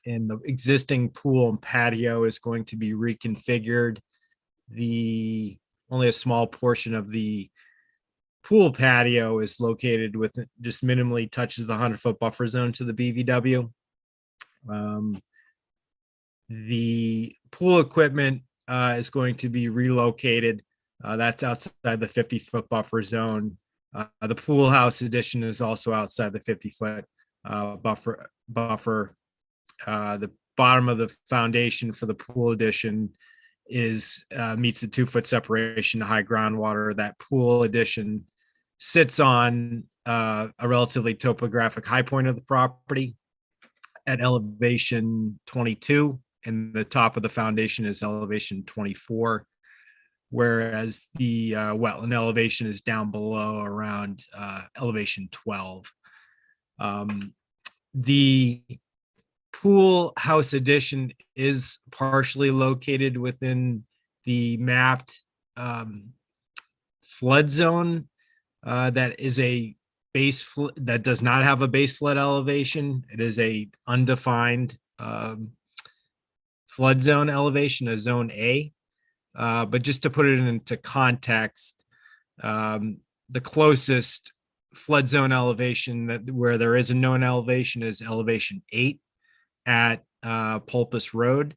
and the existing pool and patio is going to be reconfigured. Only a small portion of the pool patio is located with, just minimally touches the 100-foot buffer zone to the BVW. The pool equipment is going to be relocated. That's outside the 50-foot buffer zone. The pool house addition is also outside the 50-foot buffer. The bottom of the foundation for the pool addition meets the 2-foot separation to high groundwater. That pool addition sits on a relatively topographic high point of the property at elevation 22, and the top of the foundation is elevation 24, whereas the wetland elevation is down below around elevation 12. The pool house addition is partially located within the mapped flood zone that is a that does not have a base flood elevation. It is a undefined flood zone elevation, a zone A. But just to put it into context, the closest flood zone elevation where there is a known elevation is elevation 8 at Pulpus Road,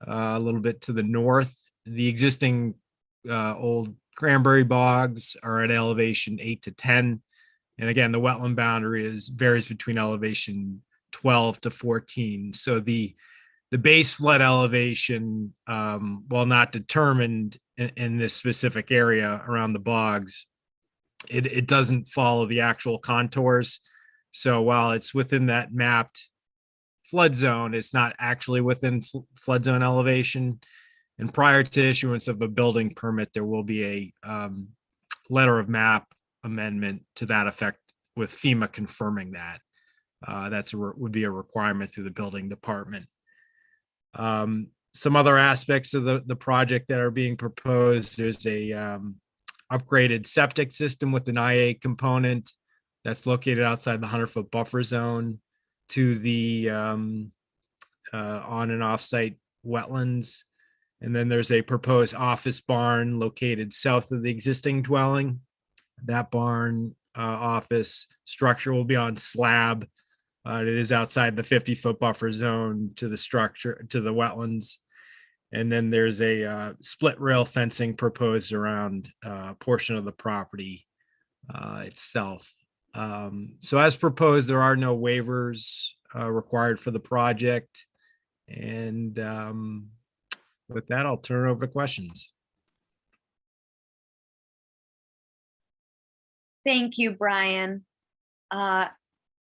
a little bit to the north. The existing old cranberry bogs are at elevation 8 to 10. And again, the wetland boundary varies between elevation 12 to 14. So the base flood elevation, while not determined in this specific area around the bogs, it doesn't follow the actual contours. So while it's within that mapped flood zone, it's not actually within flood zone elevation. And prior to issuance of a building permit, there will be a letter of map amendment to that effect with FEMA confirming that. Would be a requirement through the building department. Some other aspects of the project that are being proposed, there's a upgraded septic system with an IA component that's located outside the 100-foot buffer zone to the on and off-site wetlands. And then there's a proposed office barn located south of the existing dwelling. That barn office structure will be on slab. It is outside the 50-foot buffer zone to the structure, to the wetlands. And then there's a split rail fencing proposed around a portion of the property itself. So as proposed, there are no waivers required for the project. And with that, I'll turn it over to questions. Thank you, Brian.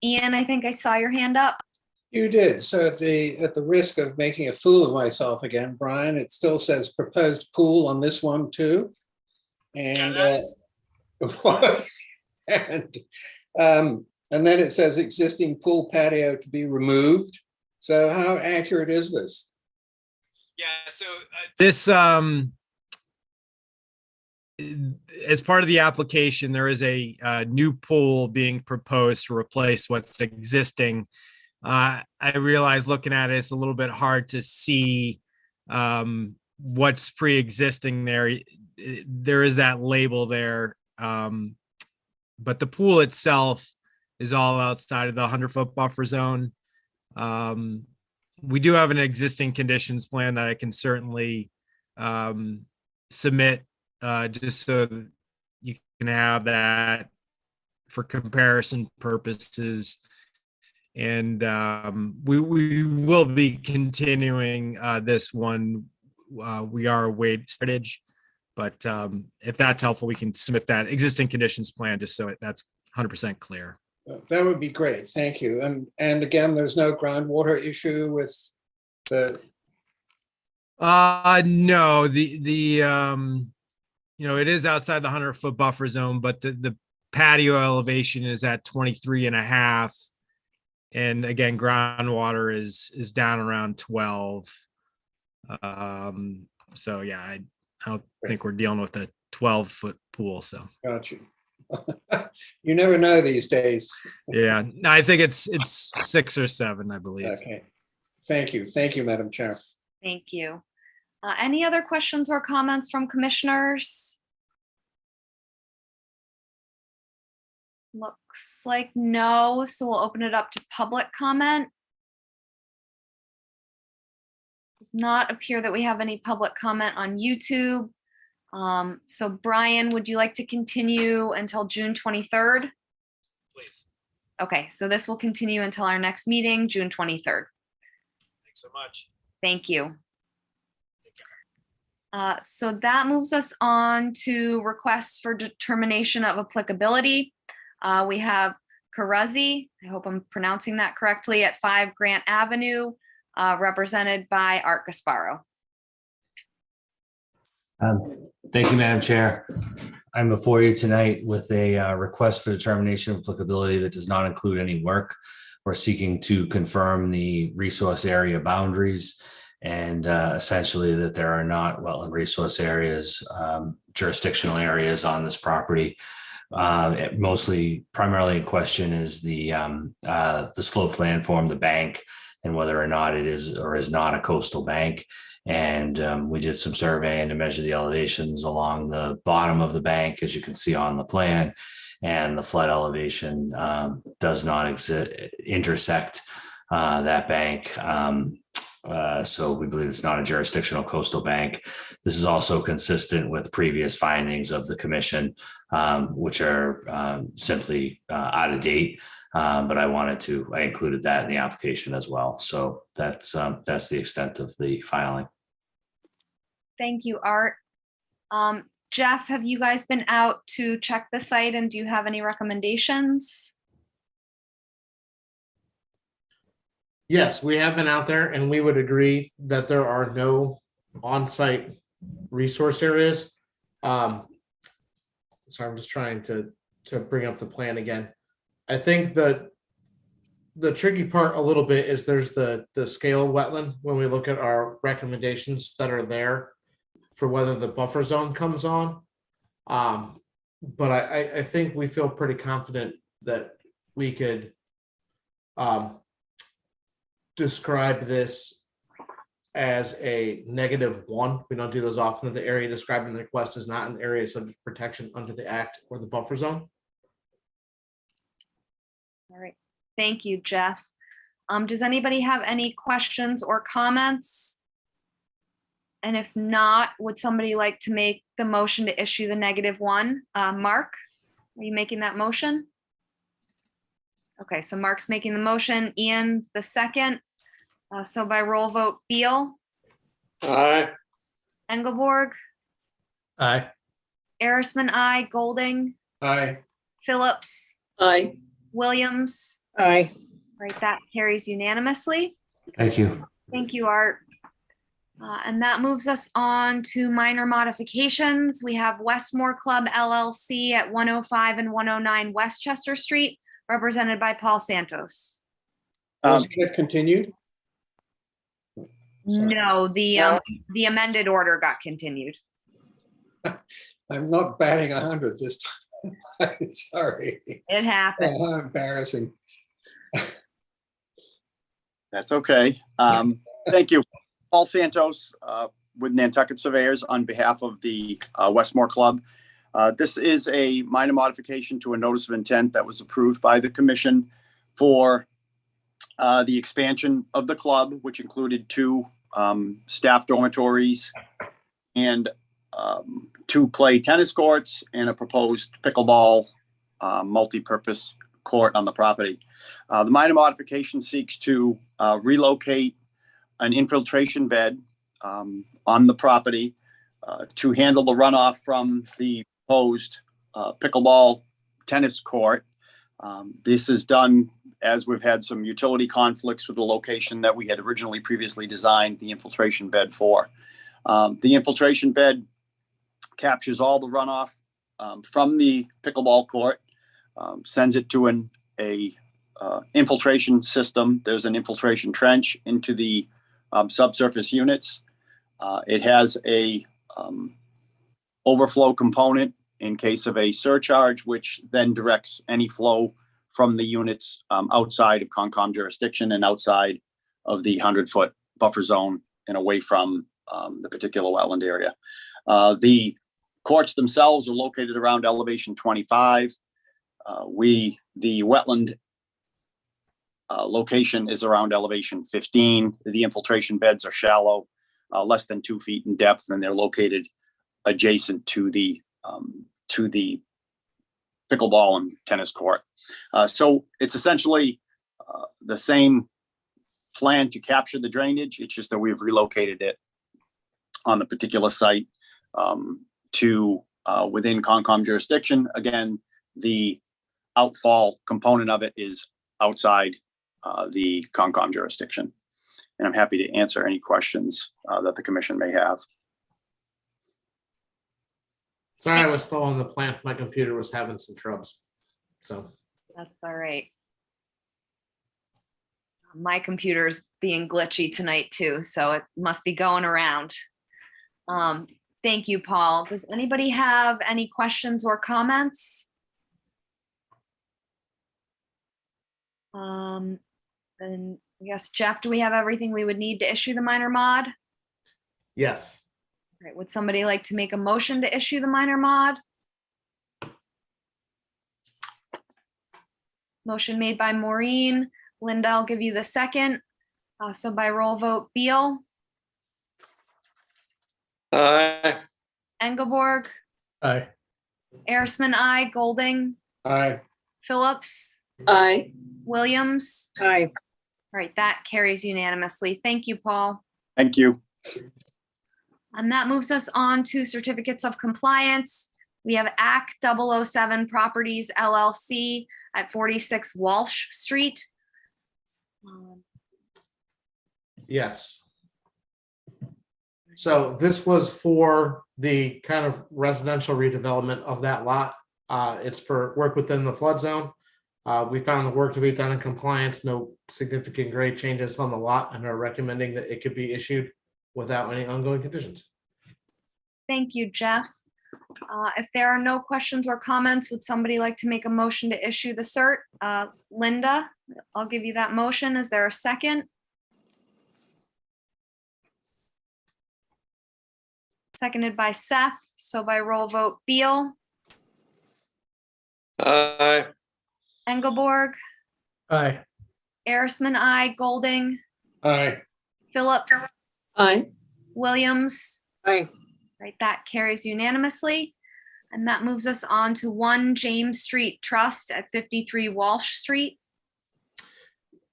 Ian, I think I saw your hand up. You did. So at the risk of making a fool of myself again, Brian, it still says proposed pool on this one too. And and then it says existing pool patio to be removed. So how accurate is this? Yeah, so this as part of the application, there is a new pool being proposed to replace what's existing. I realize looking at it, it's a little bit hard to see what's pre-existing there. There is that label there, but the pool itself is all outside of the 100-foot buffer zone. We do have an existing conditions plan that I can certainly submit just so that you can have that for comparison purposes. And we will be continuing this one. We are awaiting startage, but if that's helpful, we can submit that existing conditions plan just so that's 100% clear. That would be great. Thank you. And again, there's no groundwater issue with the. No, it is outside the 100-foot buffer zone, but the patio elevation is at 23.5. And again, groundwater is down around 12. So yeah, I don't think we're dealing with a 12-foot pool. So Got you. You never know these days. Yeah, no, I think it's 6 or 7, I believe. Okay. Thank you. Thank you, Madam Chair. Thank you. Any other questions or comments from commissioners? Looks like no, so we'll open it up to public comment. Does not appear that we have any public comment on YouTube. So Brian, would you like to continue until June 23rd? Please. Okay, so this will continue until our next meeting, June 23rd. Thanks so much. Thank you. So that moves us on to requests for determination of applicability. We have Karazi, I hope I'm pronouncing that correctly, at 5 Grant Avenue, represented by Art Gasparo. Thank you, Madam Chair. I'm before you tonight with a request for determination of applicability that does not include any work. We're seeking to confirm the resource area boundaries and essentially that there are not wetland resource areas, jurisdictional areas on this property. Primarily in question is the sloped landform, the bank, and whether or not it is or is not a coastal bank. And we did some surveying to measure the elevations along the bottom of the bank, as you can see on the plan, and the flood elevation does not intersect that bank. So we believe it's not a jurisdictional coastal bank. This is also consistent with previous findings of the commission, which are simply out of date. But I included that in the application as well. So that's the extent of the filing. Thank you, Art. Jeff, have you guys been out to check the site and do you have any recommendations? Yes, we have been out there and we would agree that there are no on-site resource areas. So I'm just trying to bring up the plan again. I think that the tricky part a little bit is there's the scale wetland when we look at our recommendations that are there for whether the buffer zone comes on. But I think we feel pretty confident that we could describe this as a -1. We don't do those often. The area described in the request is not an area subject to protection under the act or the buffer zone. All right, thank you, Jeff. Does anybody have any questions or comments? And if not, would somebody like to make the motion to issue the -1? Mark, are you making that motion? Okay, so Mark's making the motion, Ian the second. So by roll vote, Beal, Aye. Engelborg, Aye. Arisman, I, Golding, Aye. Phillips, Aye. Williams. Aye. Right, that carries unanimously. Thank you. Thank you, Art. And that moves us on to minor modifications. We have Westmore Club LLC at 105 and 109 Westchester Street, represented by Paul Santos. Those get continued? Sorry. No, the amended order got continued. I'm not batting 100 this time. Sorry. It happened. Oh, how embarrassing. That's okay. Thank you. Paul Santos with Nantucket Surveyors on behalf of the Westmore Club. This is a minor modification to a notice of intent that was approved by the commission for the expansion of the club, which included 2 staff dormitories and 2 clay tennis courts and a proposed pickleball multi-purpose court on the property. The minor modification seeks to relocate an infiltration bed on the property to handle the runoff from the proposed pickleball tennis court. This is done as we've had some utility conflicts with the location that we had originally previously designed the infiltration bed for. The infiltration bed captures all the runoff from the pickleball court, sends it to an infiltration system. There's an infiltration trench into the subsurface units. It has a overflow component in case of a surcharge, which then directs any flow from the units outside of Concom jurisdiction and outside of the 100-foot buffer zone and away from the particular wetland area. The courts themselves are located around elevation 25. The wetland location is around elevation 15. The infiltration beds are shallow, less than 2 feet in depth, and they're located adjacent to the pickleball and tennis court. So it's essentially the same plan to capture the drainage. It's just that we've relocated it on the particular site to within Concom jurisdiction. Again, the outfall component of it is outside the Concom jurisdiction. And I'm happy to answer any questions that the commission may have. Sorry, I was still on the plant. My computer was having some troubles. So That's all right. My computer's being glitchy tonight too, so it must be going around. Thank you, Paul. Does anybody have any questions or comments? Then yes, Jeff, do we have everything we would need to issue the minor mod? yes, All right, would somebody like to make a motion to issue the minor mod? Motion made by Maureen. Linda, I'll give you the second. So by roll vote, Beal, Aye. Engelborg, Aye. Arisman, I, Golding, Aye. Phillips, Aye. Williams. Aye. All right, that carries unanimously. Thank you, Paul. Thank you. And that moves us on to certificates of compliance. We have AC 007 Properties LLC at 46 Walsh Street. yes. So this was for the kind of residential redevelopment of that lot. It's for work within the flood zone. We found the work to be done in compliance, no significant grade changes on the lot, and are recommending that it could be issued without any ongoing conditions. Thank you, Jeff. If there are no questions or comments, would somebody like to make a motion to issue the cert? Linda, I'll give you that motion. Is there a second? seconded by Seth. So by roll vote, Beal, Aye. Engelborg, Aye. Arisman, I, Golding, Aye. Phillips, Aye. Williams. Aye. Right, that carries unanimously. And that moves us on to 1 James Street Trust at 53 Walsh Street.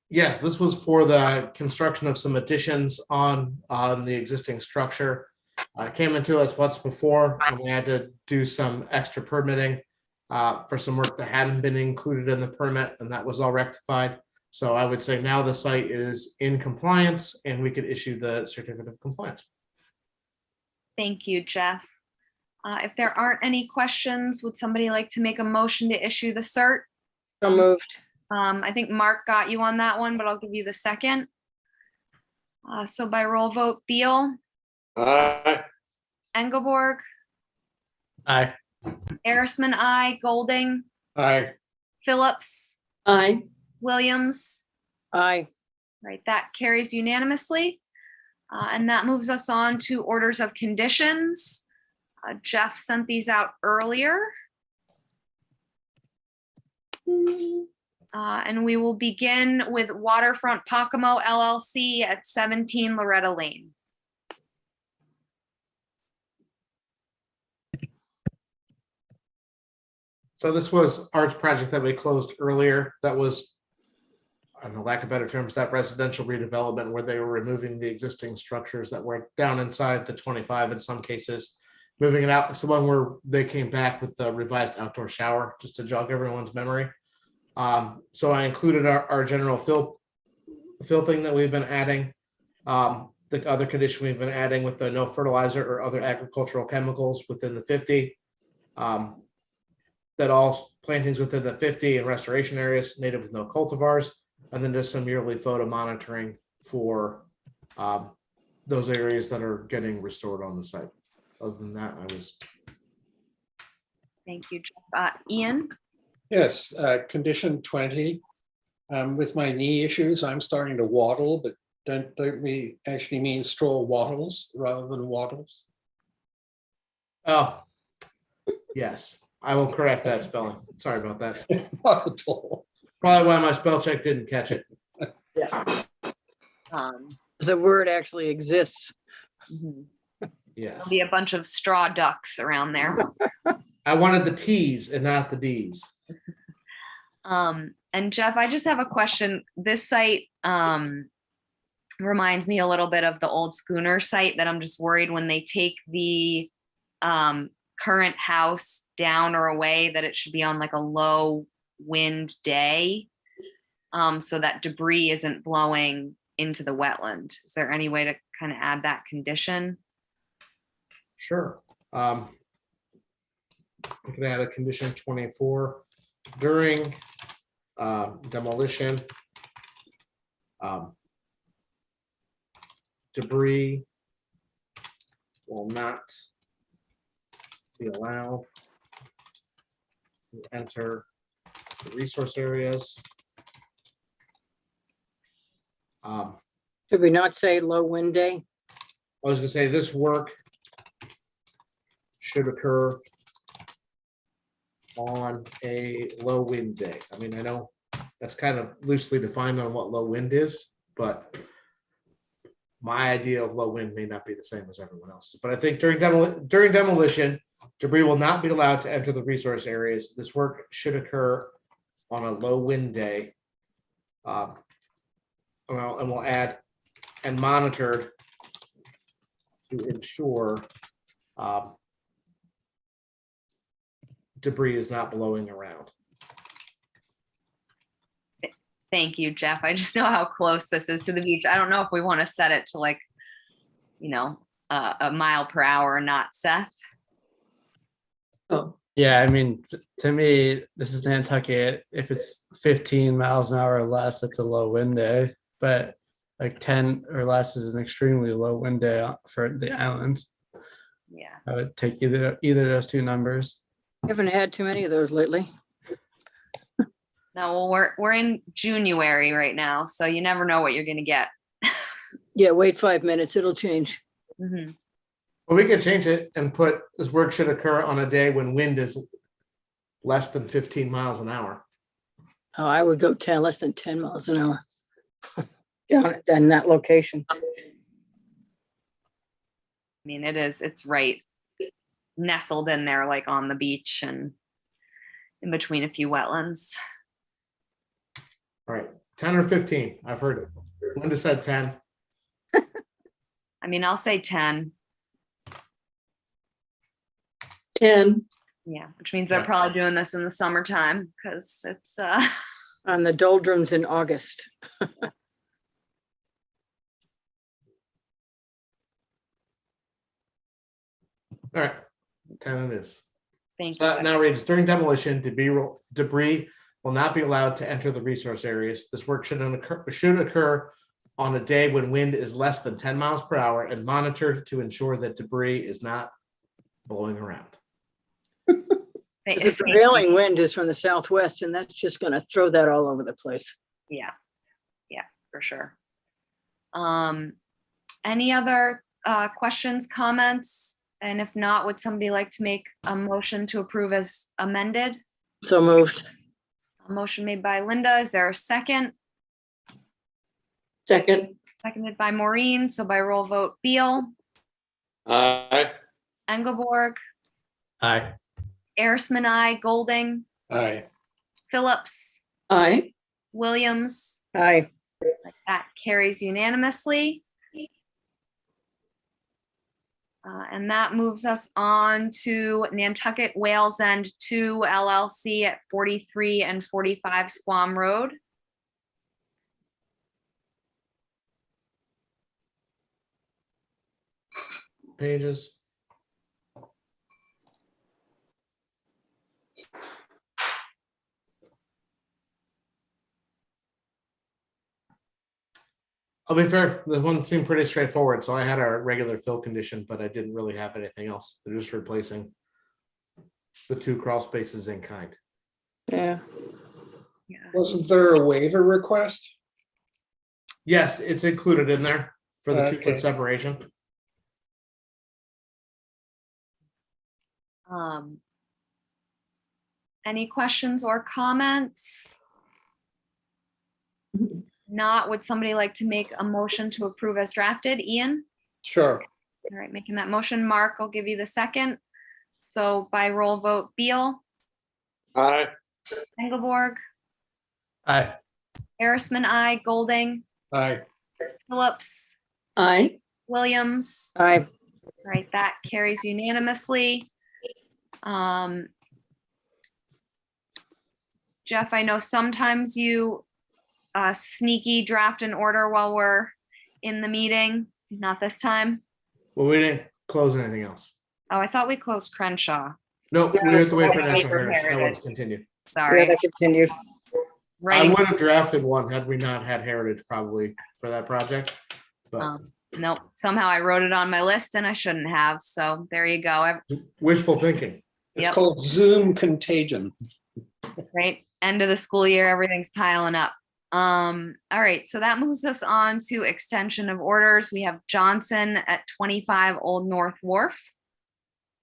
Yes, this was for the construction of some additions on the existing structure. Came into us once before, and we had to do some extra permitting for some work that hadn't been included in the permit, and that was all rectified. So I would say now the site is in compliance, and we could issue the certificate of compliance. Thank you, Jeff. If there aren't any questions, would somebody like to make a motion to issue the cert? So moved. I think Mark got you on that one, but I'll give you the second. So by roll vote, Beal, Aye. Engelborg, Aye. Arisman, I, Golding, Aye. Phillips, Aye. Williams. Aye. Right, that carries unanimously. And that moves us on to orders of conditions. Jeff sent these out earlier. And we will begin with Waterfront Pacomo LLC at 17 Loretta Lane. So this was Art's project that we closed earlier. That was, on the lack of better terms, that residential redevelopment where they were removing the existing structures that were down inside the 25 in some cases, moving it out. It's the one where they came back with the revised outdoor shower, just to jog everyone's memory. So I included our general fill thing that we've been adding. The other condition we've been adding with the no fertilizer or other agricultural chemicals within the 50. That all plantings within the 50 and restoration areas native with no cultivars, and then just some yearly photo monitoring for those areas that are getting restored on the site. Other than that, I was. Thank you, Jeff. Ian? Yes, condition 20. With my knee issues, I'm starting to waddle, but don't we actually mean straw wattles rather than waddles? Oh, yes, I will correct that spelling. Sorry about that. Not at all. Probably why my spell check didn't catch it. The word actually exists. Yes. There'll be a bunch of straw ducks around there. I wanted the T's and not the D's. And Jeff, I just have a question. This site reminds me a little bit of the old Schooner site that I'm just worried when they take the current house down or away that it should be on like a low wind day so that debris isn't blowing into the wetland. Is there any way to kind of add that condition? Sure. We can add a condition 24 during demolition. Debris will not be allowed to enter the resource areas. Should we not say low wind day? I was gonna say this work should occur on a low wind day. I mean, I know that's kind of loosely defined on what low wind is, but my idea of low wind may not be the same as everyone else's. But I think during demolition, debris will not be allowed to enter the resource areas. This work should occur on a low wind day. And we'll add and monitored to ensure debris is not blowing around. Thank you, Jeff. I just know how close this is to the beach. I don't know if we want to set it to like, you know, a mile per hour or not, Seth. Oh, Yeah, I mean, to me, this is Nantucket. If it's 15 miles an hour or less, that's a low wind day. But like 10 or less is an extremely low wind day for the islands. Yeah. I would take either of those two numbers. haven't had too many of those lately. No, well, we're in January right now, so you never know what you're gonna get. Yeah, wait 5 minutes, it'll change. Mhm. Well, we could change it and put this work should occur on a day when wind is less than 15 miles an hour. Oh, I would go 10, less than 10 miles an hour. Down in that location. I mean, it's right nestled in there, like on the beach and in between a few wetlands. All right, 10 or 15. I've heard it. Linda said 10. I mean, I'll say 10. 10. Yeah, which means they're probably doing this in the summertime because it's On the doldrums in August. All right, 10 it is. thank So that you. now reads, during demolition, debris will not be allowed to enter the resource areas. This work should occur on a day when wind is less than 10 miles per hour and monitored to ensure that debris is not blowing around. Because the prevailing wind is from the southwest, and that's just going to throw that all over the place. Yeah, for sure. Any other questions, comments? And if not, would somebody like to make a motion to approve as amended? So moved. A motion made by Linda. Is there a second? Second. Seconded by Maureen. So by roll vote, Beal, Aye. Engelborg, Aye. Arisman, I, Golding, Aye. Phillips, Aye. Williams. Aye. That carries unanimously. And that moves us on to Nantucket Wales End 2 LLC at 43 and 45 Squam Road. Pages. I'll be fair, this one seemed pretty straightforward. So I had a regular fill condition, but I didn't really have anything else. They're just replacing the 2 crawl spaces in kind. Yeah. Yeah. Wasn't there a waiver request? Yes, it's included in there for the 2 foot Okay. separation. Any questions or comments? Not, would somebody like to make a motion to approve as drafted? Ian? Sure. All right, making that motion. Mark, I'll give you the second. So by roll vote, Beal, Aye. Engelborg, Aye. Arisman, I, Golding, Aye. Phillips, Aye. Williams. Aye. All right, that carries unanimously. Jeff, I know sometimes you sneaky draft an order while we're in the meeting, not this time. Well, we didn't close anything else. Oh, I thought we closed Crenshaw. Nope, we have to wait for Wait natural for heritage. That heritage. one's continued. Yeah, Sorry. that continued. I Right. would have drafted one had we not had heritage probably for that project. But Nope. Somehow I wrote it on my list and I shouldn't have. So there you go. wishful thinking. It's Yep. called Zoom contagion. Right. End of the school year, everything's piling up. All right. So that moves us on to extension of orders. We have Johnson at 25 Old North Wharf.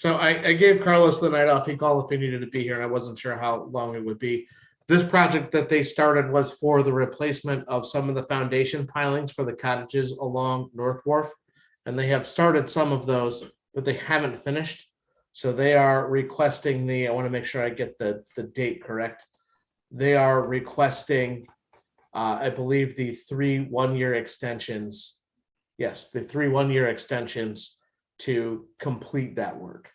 So I gave Carlos the night off. He called if he needed to be here, and I wasn't sure how long it would be. This project that they started was for the replacement of some of the foundation pilings for the cottages along North Wharf. And they have started some of those, but they haven't finished. So they are requesting I want to make sure I get the date correct. They are requesting, I believe, the 3 1-year extensions. Yes, the 3 1-year extensions to complete that work.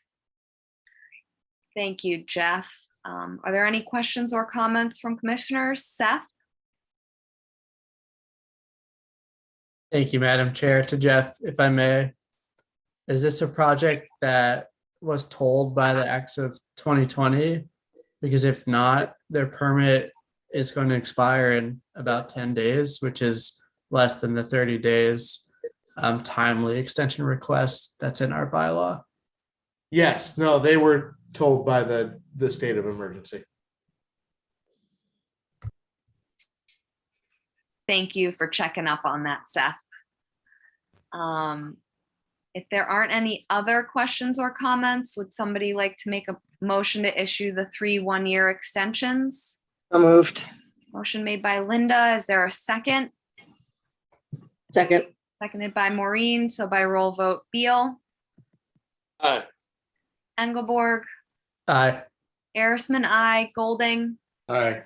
Thank you, Jeff. Are there any questions or comments from commissioners? Seth? Thank you, Madam Chair. To Jeff, if I may, is this a project that was told by the acts of 2020? Because if not, their permit is going to expire in about 10 days, which is less than the 30 days timely extension request that's in our bylaw. Yes, no, they were told by the state of emergency. Thank you for checking up on that, Seth. If there aren't any other questions or comments, would somebody like to make a motion to issue the 3 one-year extensions? So moved. Motion made by Linda. Is there a second? Second. Seconded by Maureen. So by roll vote, Beal, Aye. Engelborg, Aye. Arisman, I, Golding, Aye.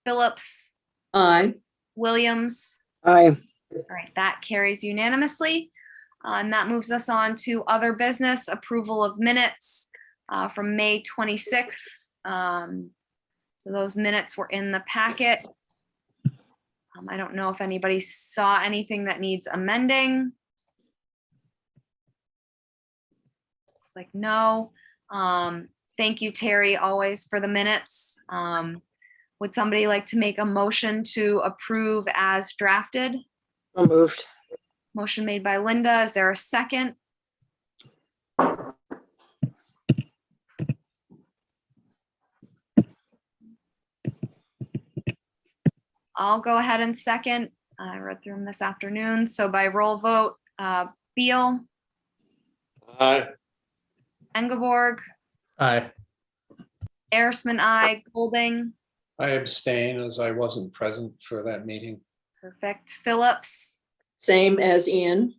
Phillips, Aye. Williams. Aye. All right, that carries unanimously. And that moves us on to other business, approval of minutes from May 26th. So those minutes were in the packet. I don't know if anybody saw anything that needs amending. Looks like no. Thank you, Terry, always for the minutes. Would somebody like to make a motion to approve as drafted? So moved. Motion made by Linda. Is there a second? I'll go ahead and second. I read through them this afternoon. So by roll vote, Beal, Aye. Engelborg, Aye. Arisman, I, Golding, I abstain as I wasn't present for that meeting. perfect. Phillips, Same as Ian.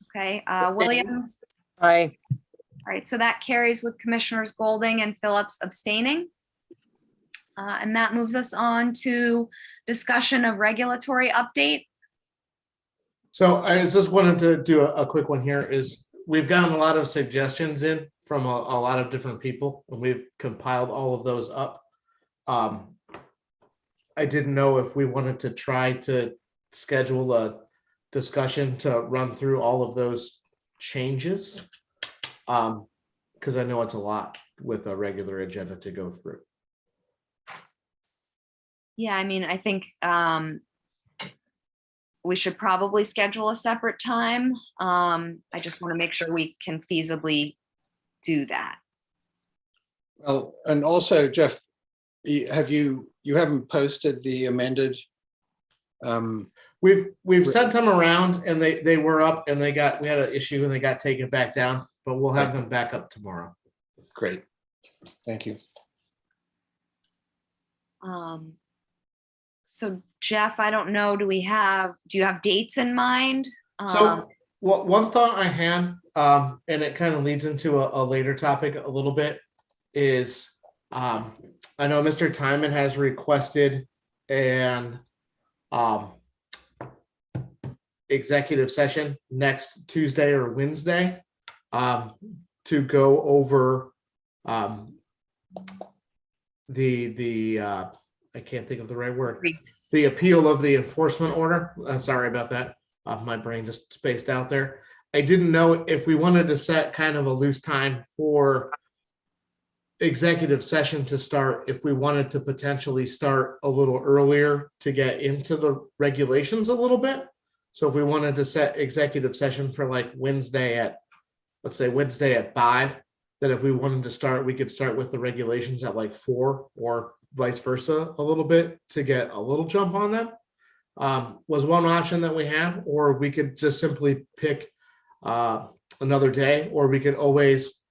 okay. Williams. Aye. All right, so that carries with Commissioners Golding and Phillips abstaining. And that moves us on to discussion of regulatory update. So I just wanted to do a quick one here is we've gotten a lot of suggestions in from a lot of different people and we've compiled all of those up. I didn't know if we wanted to try to schedule a discussion to run through all of those changes. Because I know it's a lot with a regular agenda to go through. Yeah, I mean, I think we should probably schedule a separate time. I just want to make sure we can feasibly do that. Well, and also, Jeff, you haven't posted the amended? We've sent them around and they were up and we had an issue and they got taken back down, but we'll have them back up tomorrow. Great, thank you. So Jeff, I don't know, do you have dates in mind? So one thought I had, and it kind of leads into a later topic a little bit, is I know Mr. Timon has requested an executive session next Tuesday or Wednesday to go over the I can't think of the right word. The appeal of the enforcement order. I'm sorry about that. My brain just spaced out there. I didn't know if we wanted to set kind of a loose time for executive session to start, if we wanted to potentially start a little earlier to get into the regulations a little bit. So if we wanted to set executive session for like Wednesday at, let's say Wednesday at 5, that if we wanted to start, we could start with the regulations at like 4 or vice versa a little bit to get a little jump on them. Was one option that we had, or we could just simply pick another day, or we could always,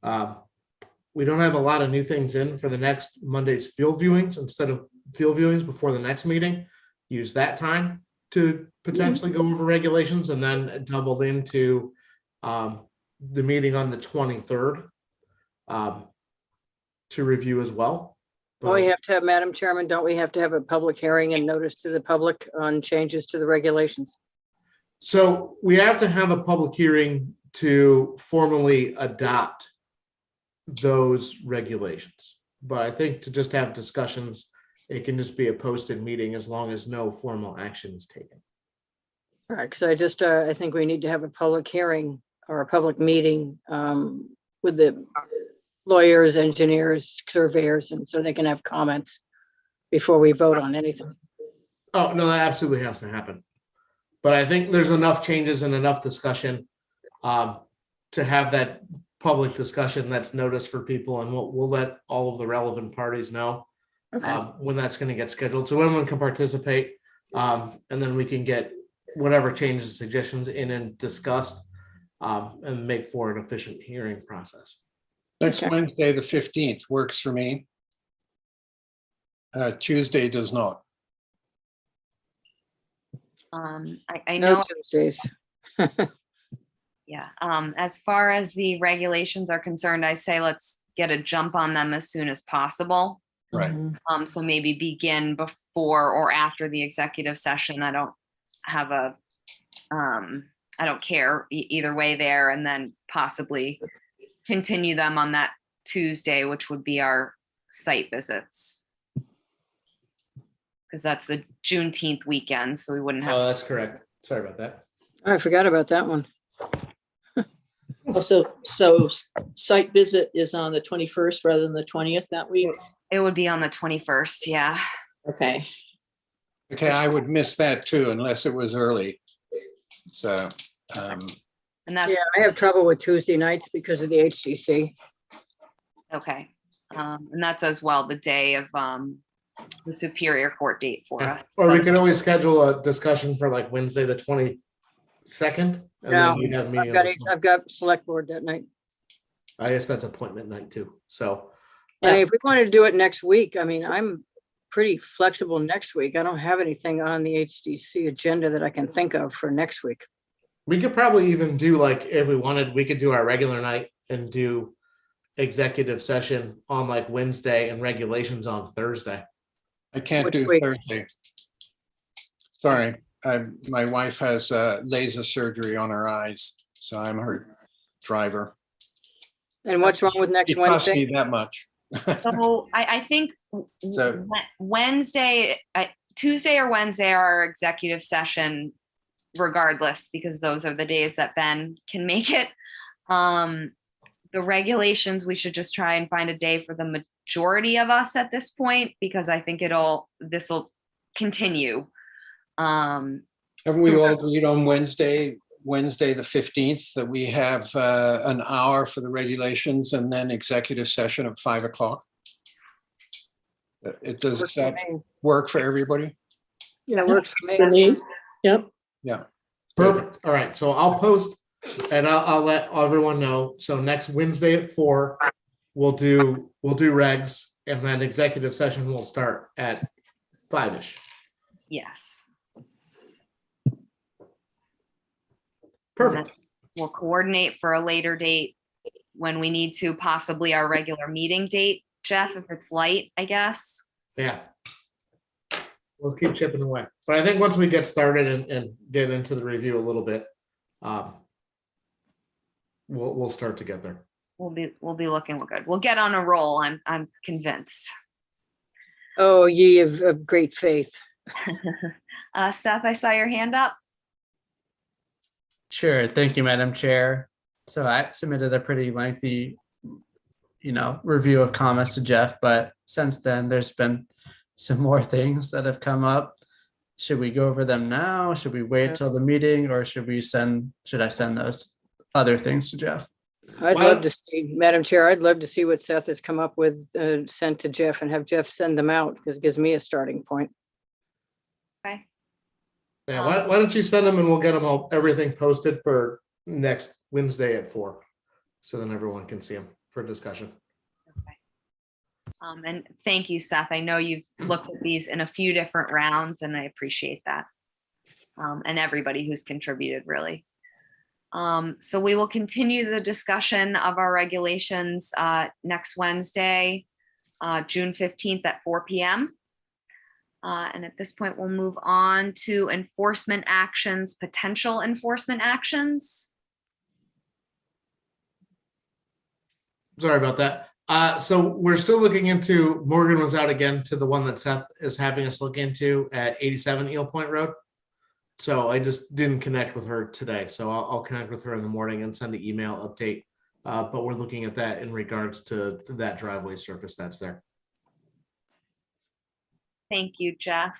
we don't have a lot of new things in for the next Monday's field viewings. Instead of field viewings before the next meeting, use that time to potentially go over regulations and then double into the meeting on the 23rd to review as well. Don't we have to have, Madam Chairman, don't we have to have a public hearing and notice to the public on changes to the regulations? So we have to have a public hearing to formally adopt those regulations. But I think to just have discussions, it can just be a posted meeting as long as no formal action is taken. All right, because I think we need to have a public hearing or a public meeting with the lawyers, engineers, surveyors, and so they can have comments before we vote on anything. Oh, no, that absolutely has to happen. But I think there's enough changes and enough discussion to have that public discussion that's noticed for people, and we'll let all of the relevant parties know when that's going to get scheduled, so everyone can participate, and then we can get whatever changes, suggestions in and discussed and make for an efficient hearing process. Next Okay. Wednesday, the 15th works for me. Tuesday does not. I No know, Tuesdays. yeah, as far as the regulations are concerned, I say let's get a jump on them as soon as possible. Right. So maybe begin before or after the executive session. I don't have a, I don't care either way there, and then possibly continue them on that Tuesday, which would be our site visits. Because that's the Juneteenth weekend, so we wouldn't have. Oh, that's correct. Sorry about that. I forgot about that one. Oh, so site visit is on the 21st rather than the 20th that week? It would be on the 21st, yeah. Okay. Okay, I would miss that too unless it was early. So, And that's, Yeah, I have trouble with Tuesday nights because of the HDC. okay. And that's as well the day of the Superior Court date for us. Or we can always schedule a discussion for like Wednesday, the 22nd. And No, then we'd have a meeting I've on got, the 20th. I've got select board that night. I guess that's appointment night too. So, I mean, if we wanted to do it next week, I mean, I'm pretty flexible next week. I don't have anything on the HDC agenda that I can think of for next week. we could probably even do like, if we wanted, we could do our regular night and do executive session on like Wednesday and regulations on Thursday. I can't Which do week? Thursday. Sorry, my wife has laser surgery on her eyes, so I'm her driver. And what's wrong with next It costs Wednesday? me that much. So I think So- Wednesday, Tuesday or Wednesday are our executive session regardless, because those are the days that Ben can make it. The regulations, we should just try and find a day for the majority of us at this point, because I think this will continue. Haven't we all agreed on Wednesday the 15th, that we have an hour for the regulations and then executive session at 5 o'clock? It does Works for that me. work for everybody? Yeah, works for me. For me, yep. Yeah. Perfect. All right. So I'll post and I'll let everyone know. So next Wednesday at 4, we'll do regs, and then executive session will start at 5-ish. Yes. Perfect. We'll coordinate for a later date when we need to, possibly our regular meeting date, Jeff, if it's light, I guess. Yeah. Let's keep chipping away. But I think once we get started and get into the review a little bit, we'll start to get there. We'll be looking good. We'll get on a roll. I'm convinced. Oh, ye of great faith. Seth, I saw your hand up. Sure. Thank you, Madam Chair. So I submitted a pretty lengthy, review of comments to Jeff, but since then there's been some more things that have come up. Should we go over them now? Should we wait till the meeting, or should I send those other things to Jeff? I'd Well- love to see, Madam Chair, I'd love to see what Seth has come up with, sent to Jeff, and have Jeff send them out, because it gives me a starting point. Okay. Yeah. Why don't you send them and we'll get them all, everything posted for next Wednesday at 4. So then everyone can see them for discussion. And thank you, Seth. I know you've looked at these in a few different rounds, and I appreciate that. And everybody who's contributed, really. So we will continue the discussion of our regulations next Wednesday, June 15th at 4 p.m. And at this point, we'll move on to enforcement actions, potential enforcement actions. Sorry about that. So we're still looking into, Morgan was out again to the one that Seth is having us look into at 87 Eel Point Road. So I just didn't connect with her today. So I'll connect with her in the morning and send an email update. But we're looking at that in regards to that driveway surface that's there. Thank you, Jeff.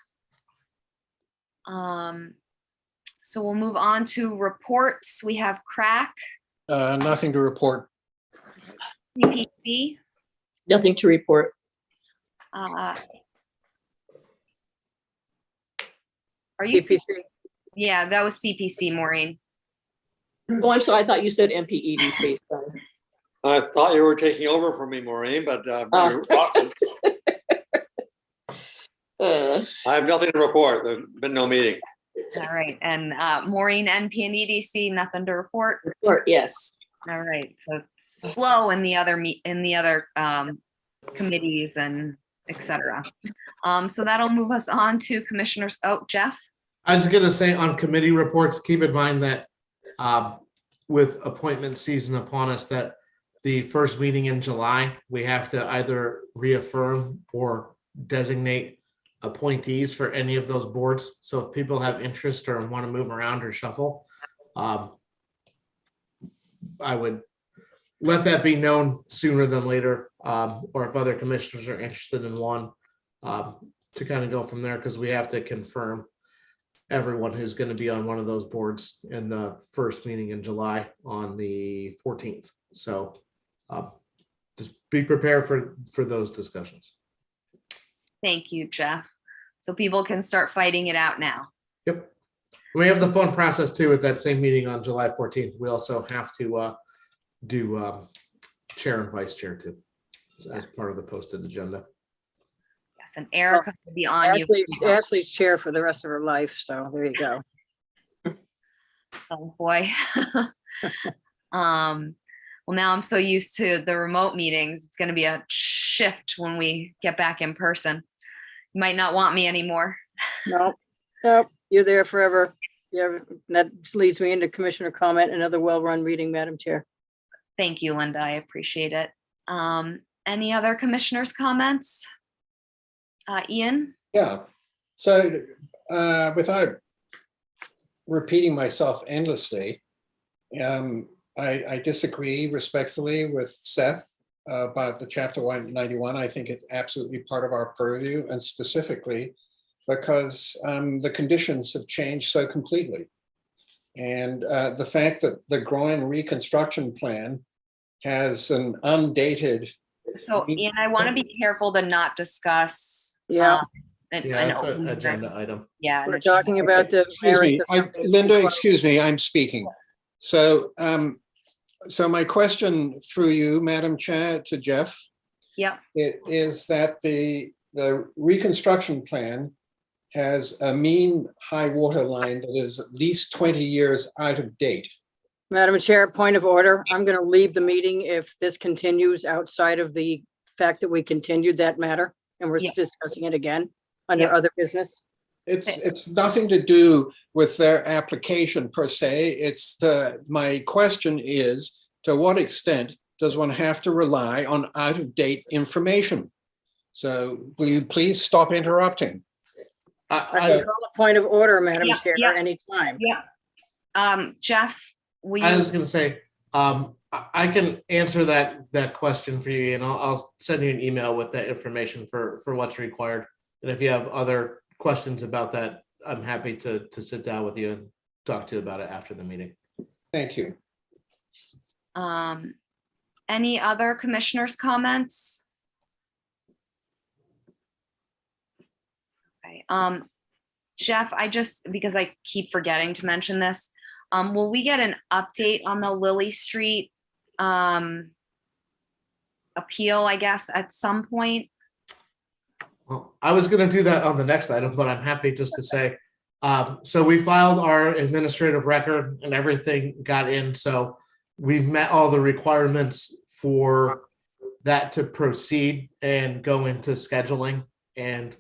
So we'll move on to reports. We have crack, Nothing to report. CPC. Nothing to report. Are you? CPC. Yeah, that was CPC, Maureen. Oh, I'm sorry, I thought you said MPEDC. Sorry. I thought you were taking over for me, Maureen, but Oh. I have nothing to report. There's been no meeting. All right, and Maureen, NP and EDC, nothing to report. Report, yes. All right, so it's slow in the other committees and et cetera. So that'll move us on to commissioners. Oh, Jeff? I was gonna say on committee reports, keep in mind that with appointment season upon us, that the first meeting in July, we have to either reaffirm or designate appointees for any of those boards. So if people have interest or want to move around or shuffle, I would let that be known sooner than later, or if other commissioners are interested in one, to kind of go from there, because we have to confirm everyone who's going to be on one of those boards in the first meeting in July on the 14th. So just be prepared for those discussions. Thank you, Jeff. So people can start fighting it out now. Yep. We have the phone process too at that same meeting on July 14th. We also have to do chair and vice chair too, as part of the posted agenda. Yes, and Erica will be on you. Ashley's chair for the rest of her life, so there you go. Oh, boy. Well, now I'm so used to the remote meetings. It's going to be a shift when we get back in person. You might not want me anymore. No, you're there forever. Yeah, that leads me into commissioner comment, another well-run meeting, Madam Chair. Thank you, Linda. I appreciate it. Any other commissioners' comments? Ian? Yeah, so without repeating myself endlessly, I disagree respectfully with Seth about the Chapter 191. I think it's absolutely part of our purview, and specifically because the conditions have changed so completely. And the fact that the Groin reconstruction plan has an undated. So Ian, I want to be careful to not discuss. Yeah. It's an agenda item. Yeah. We're talking about the merits of somebody's Linda, request. excuse me, I'm speaking. So, so my question through you, Madam Chair, to Jeff. Yeah. It is that the reconstruction plan has a mean high water line that is at least 20 years out of date. Madam Chair, point of order. I'm going to leave the meeting if this continues outside of the fact that we continued that matter and we're discussing it again under other business. It's nothing to do with their application per se. It's my question is, to what extent does one have to rely on out-of-date information? So will you please stop interrupting? I can call a point of order, Madam Chair, anytime. Yeah. Jeff, I was going to say, I can answer that question for you, and I'll send you an email with that information for what's required. And if you have other questions about that, I'm happy to sit down with you and talk to you about it after the meeting. Thank you. Any other commissioners' comments? Okay. Jeff, because I keep forgetting to mention this, will we get an update on the Lily Street appeal, I guess, at some point? Well, I was going to do that on the next item, but I'm happy just to say, so we filed our administrative record and everything got in. So we've met all the requirements for that to proceed and go into scheduling and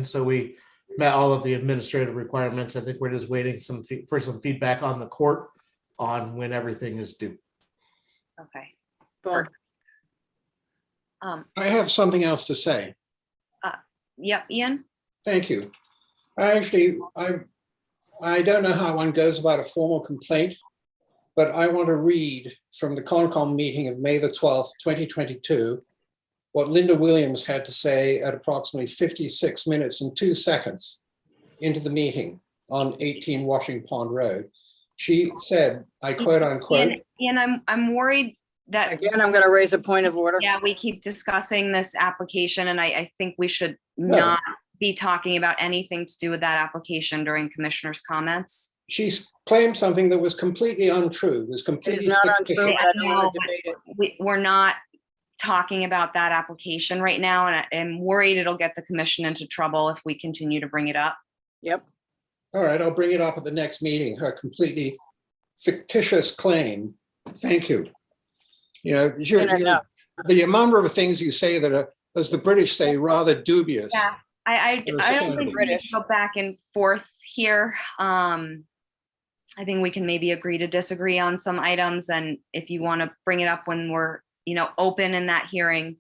so we met all of the administrative requirements. I think we're just waiting for some feedback on the court on when everything is due. Okay. I have something else to say. Yep, Ian? Thank you. I don't know how one goes about a formal complaint, but I want to read from the Concom meeting of May the 12th, 2022, what Linda Williams had to say at approximately 56 minutes and 2 seconds into the meeting on 18 Washing Pond Road. She said, I quote unquote. Ian, I'm worried that. Again, I'm going to raise a point of order. Yeah, we keep discussing this application, and I think we should not be talking about anything to do with that application during commissioners' comments. she's claimed something that was completely untrue, was It completely is not untrue, fictitious. but I don't want to debate it. We're not talking about that application right now, and I'm worried it'll get the commission into trouble if we continue to bring it up. Yep. All right, I'll bring it up at the next meeting, her completely fictitious claim. Thank you. You know, And enough. the amount of things you say that are, as the British say, rather dubious. Yeah, I don't think we need British. to go back and forth here. I think we can maybe agree to disagree on some items, and if you want to bring it up when we're, open in that hearing,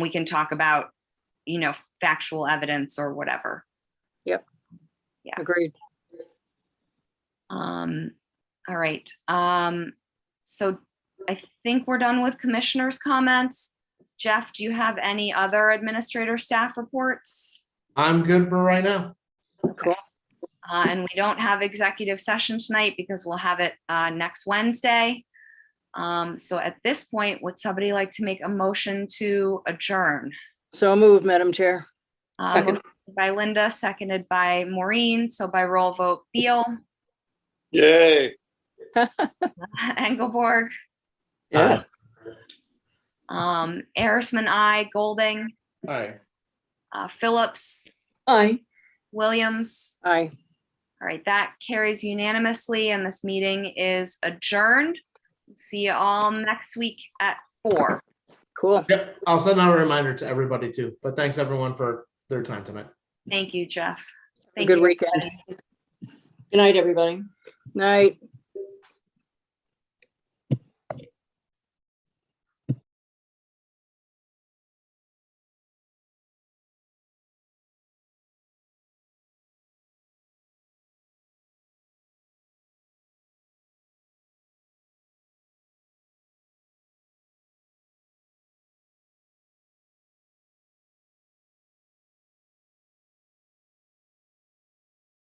we can talk about, factual evidence or whatever. Yep. Yeah. Agreed. All right. So I think we're done with commissioners' comments. Jeff, do you have any other administrator staff reports? I'm good for right now. Cool. And we don't have executive session tonight because we'll have it next Wednesday. So at this point, would somebody like to make a motion to adjourn? So moved, Madam Chair. Second. Motion by Linda, seconded by Maureen. So by roll vote, Beal, Yay. Engelborg, Yeah. Arisman, I, Golding, Aye. Phillips, Aye. Williams. Aye. All right, that carries unanimously, and this meeting is adjourned. See you all next week at 4. Cool. Yep, I'll send out a reminder to everybody too, but thanks everyone for their time tonight. Thank you, Jeff. Good weekend. everybody. Good night, everybody. Night.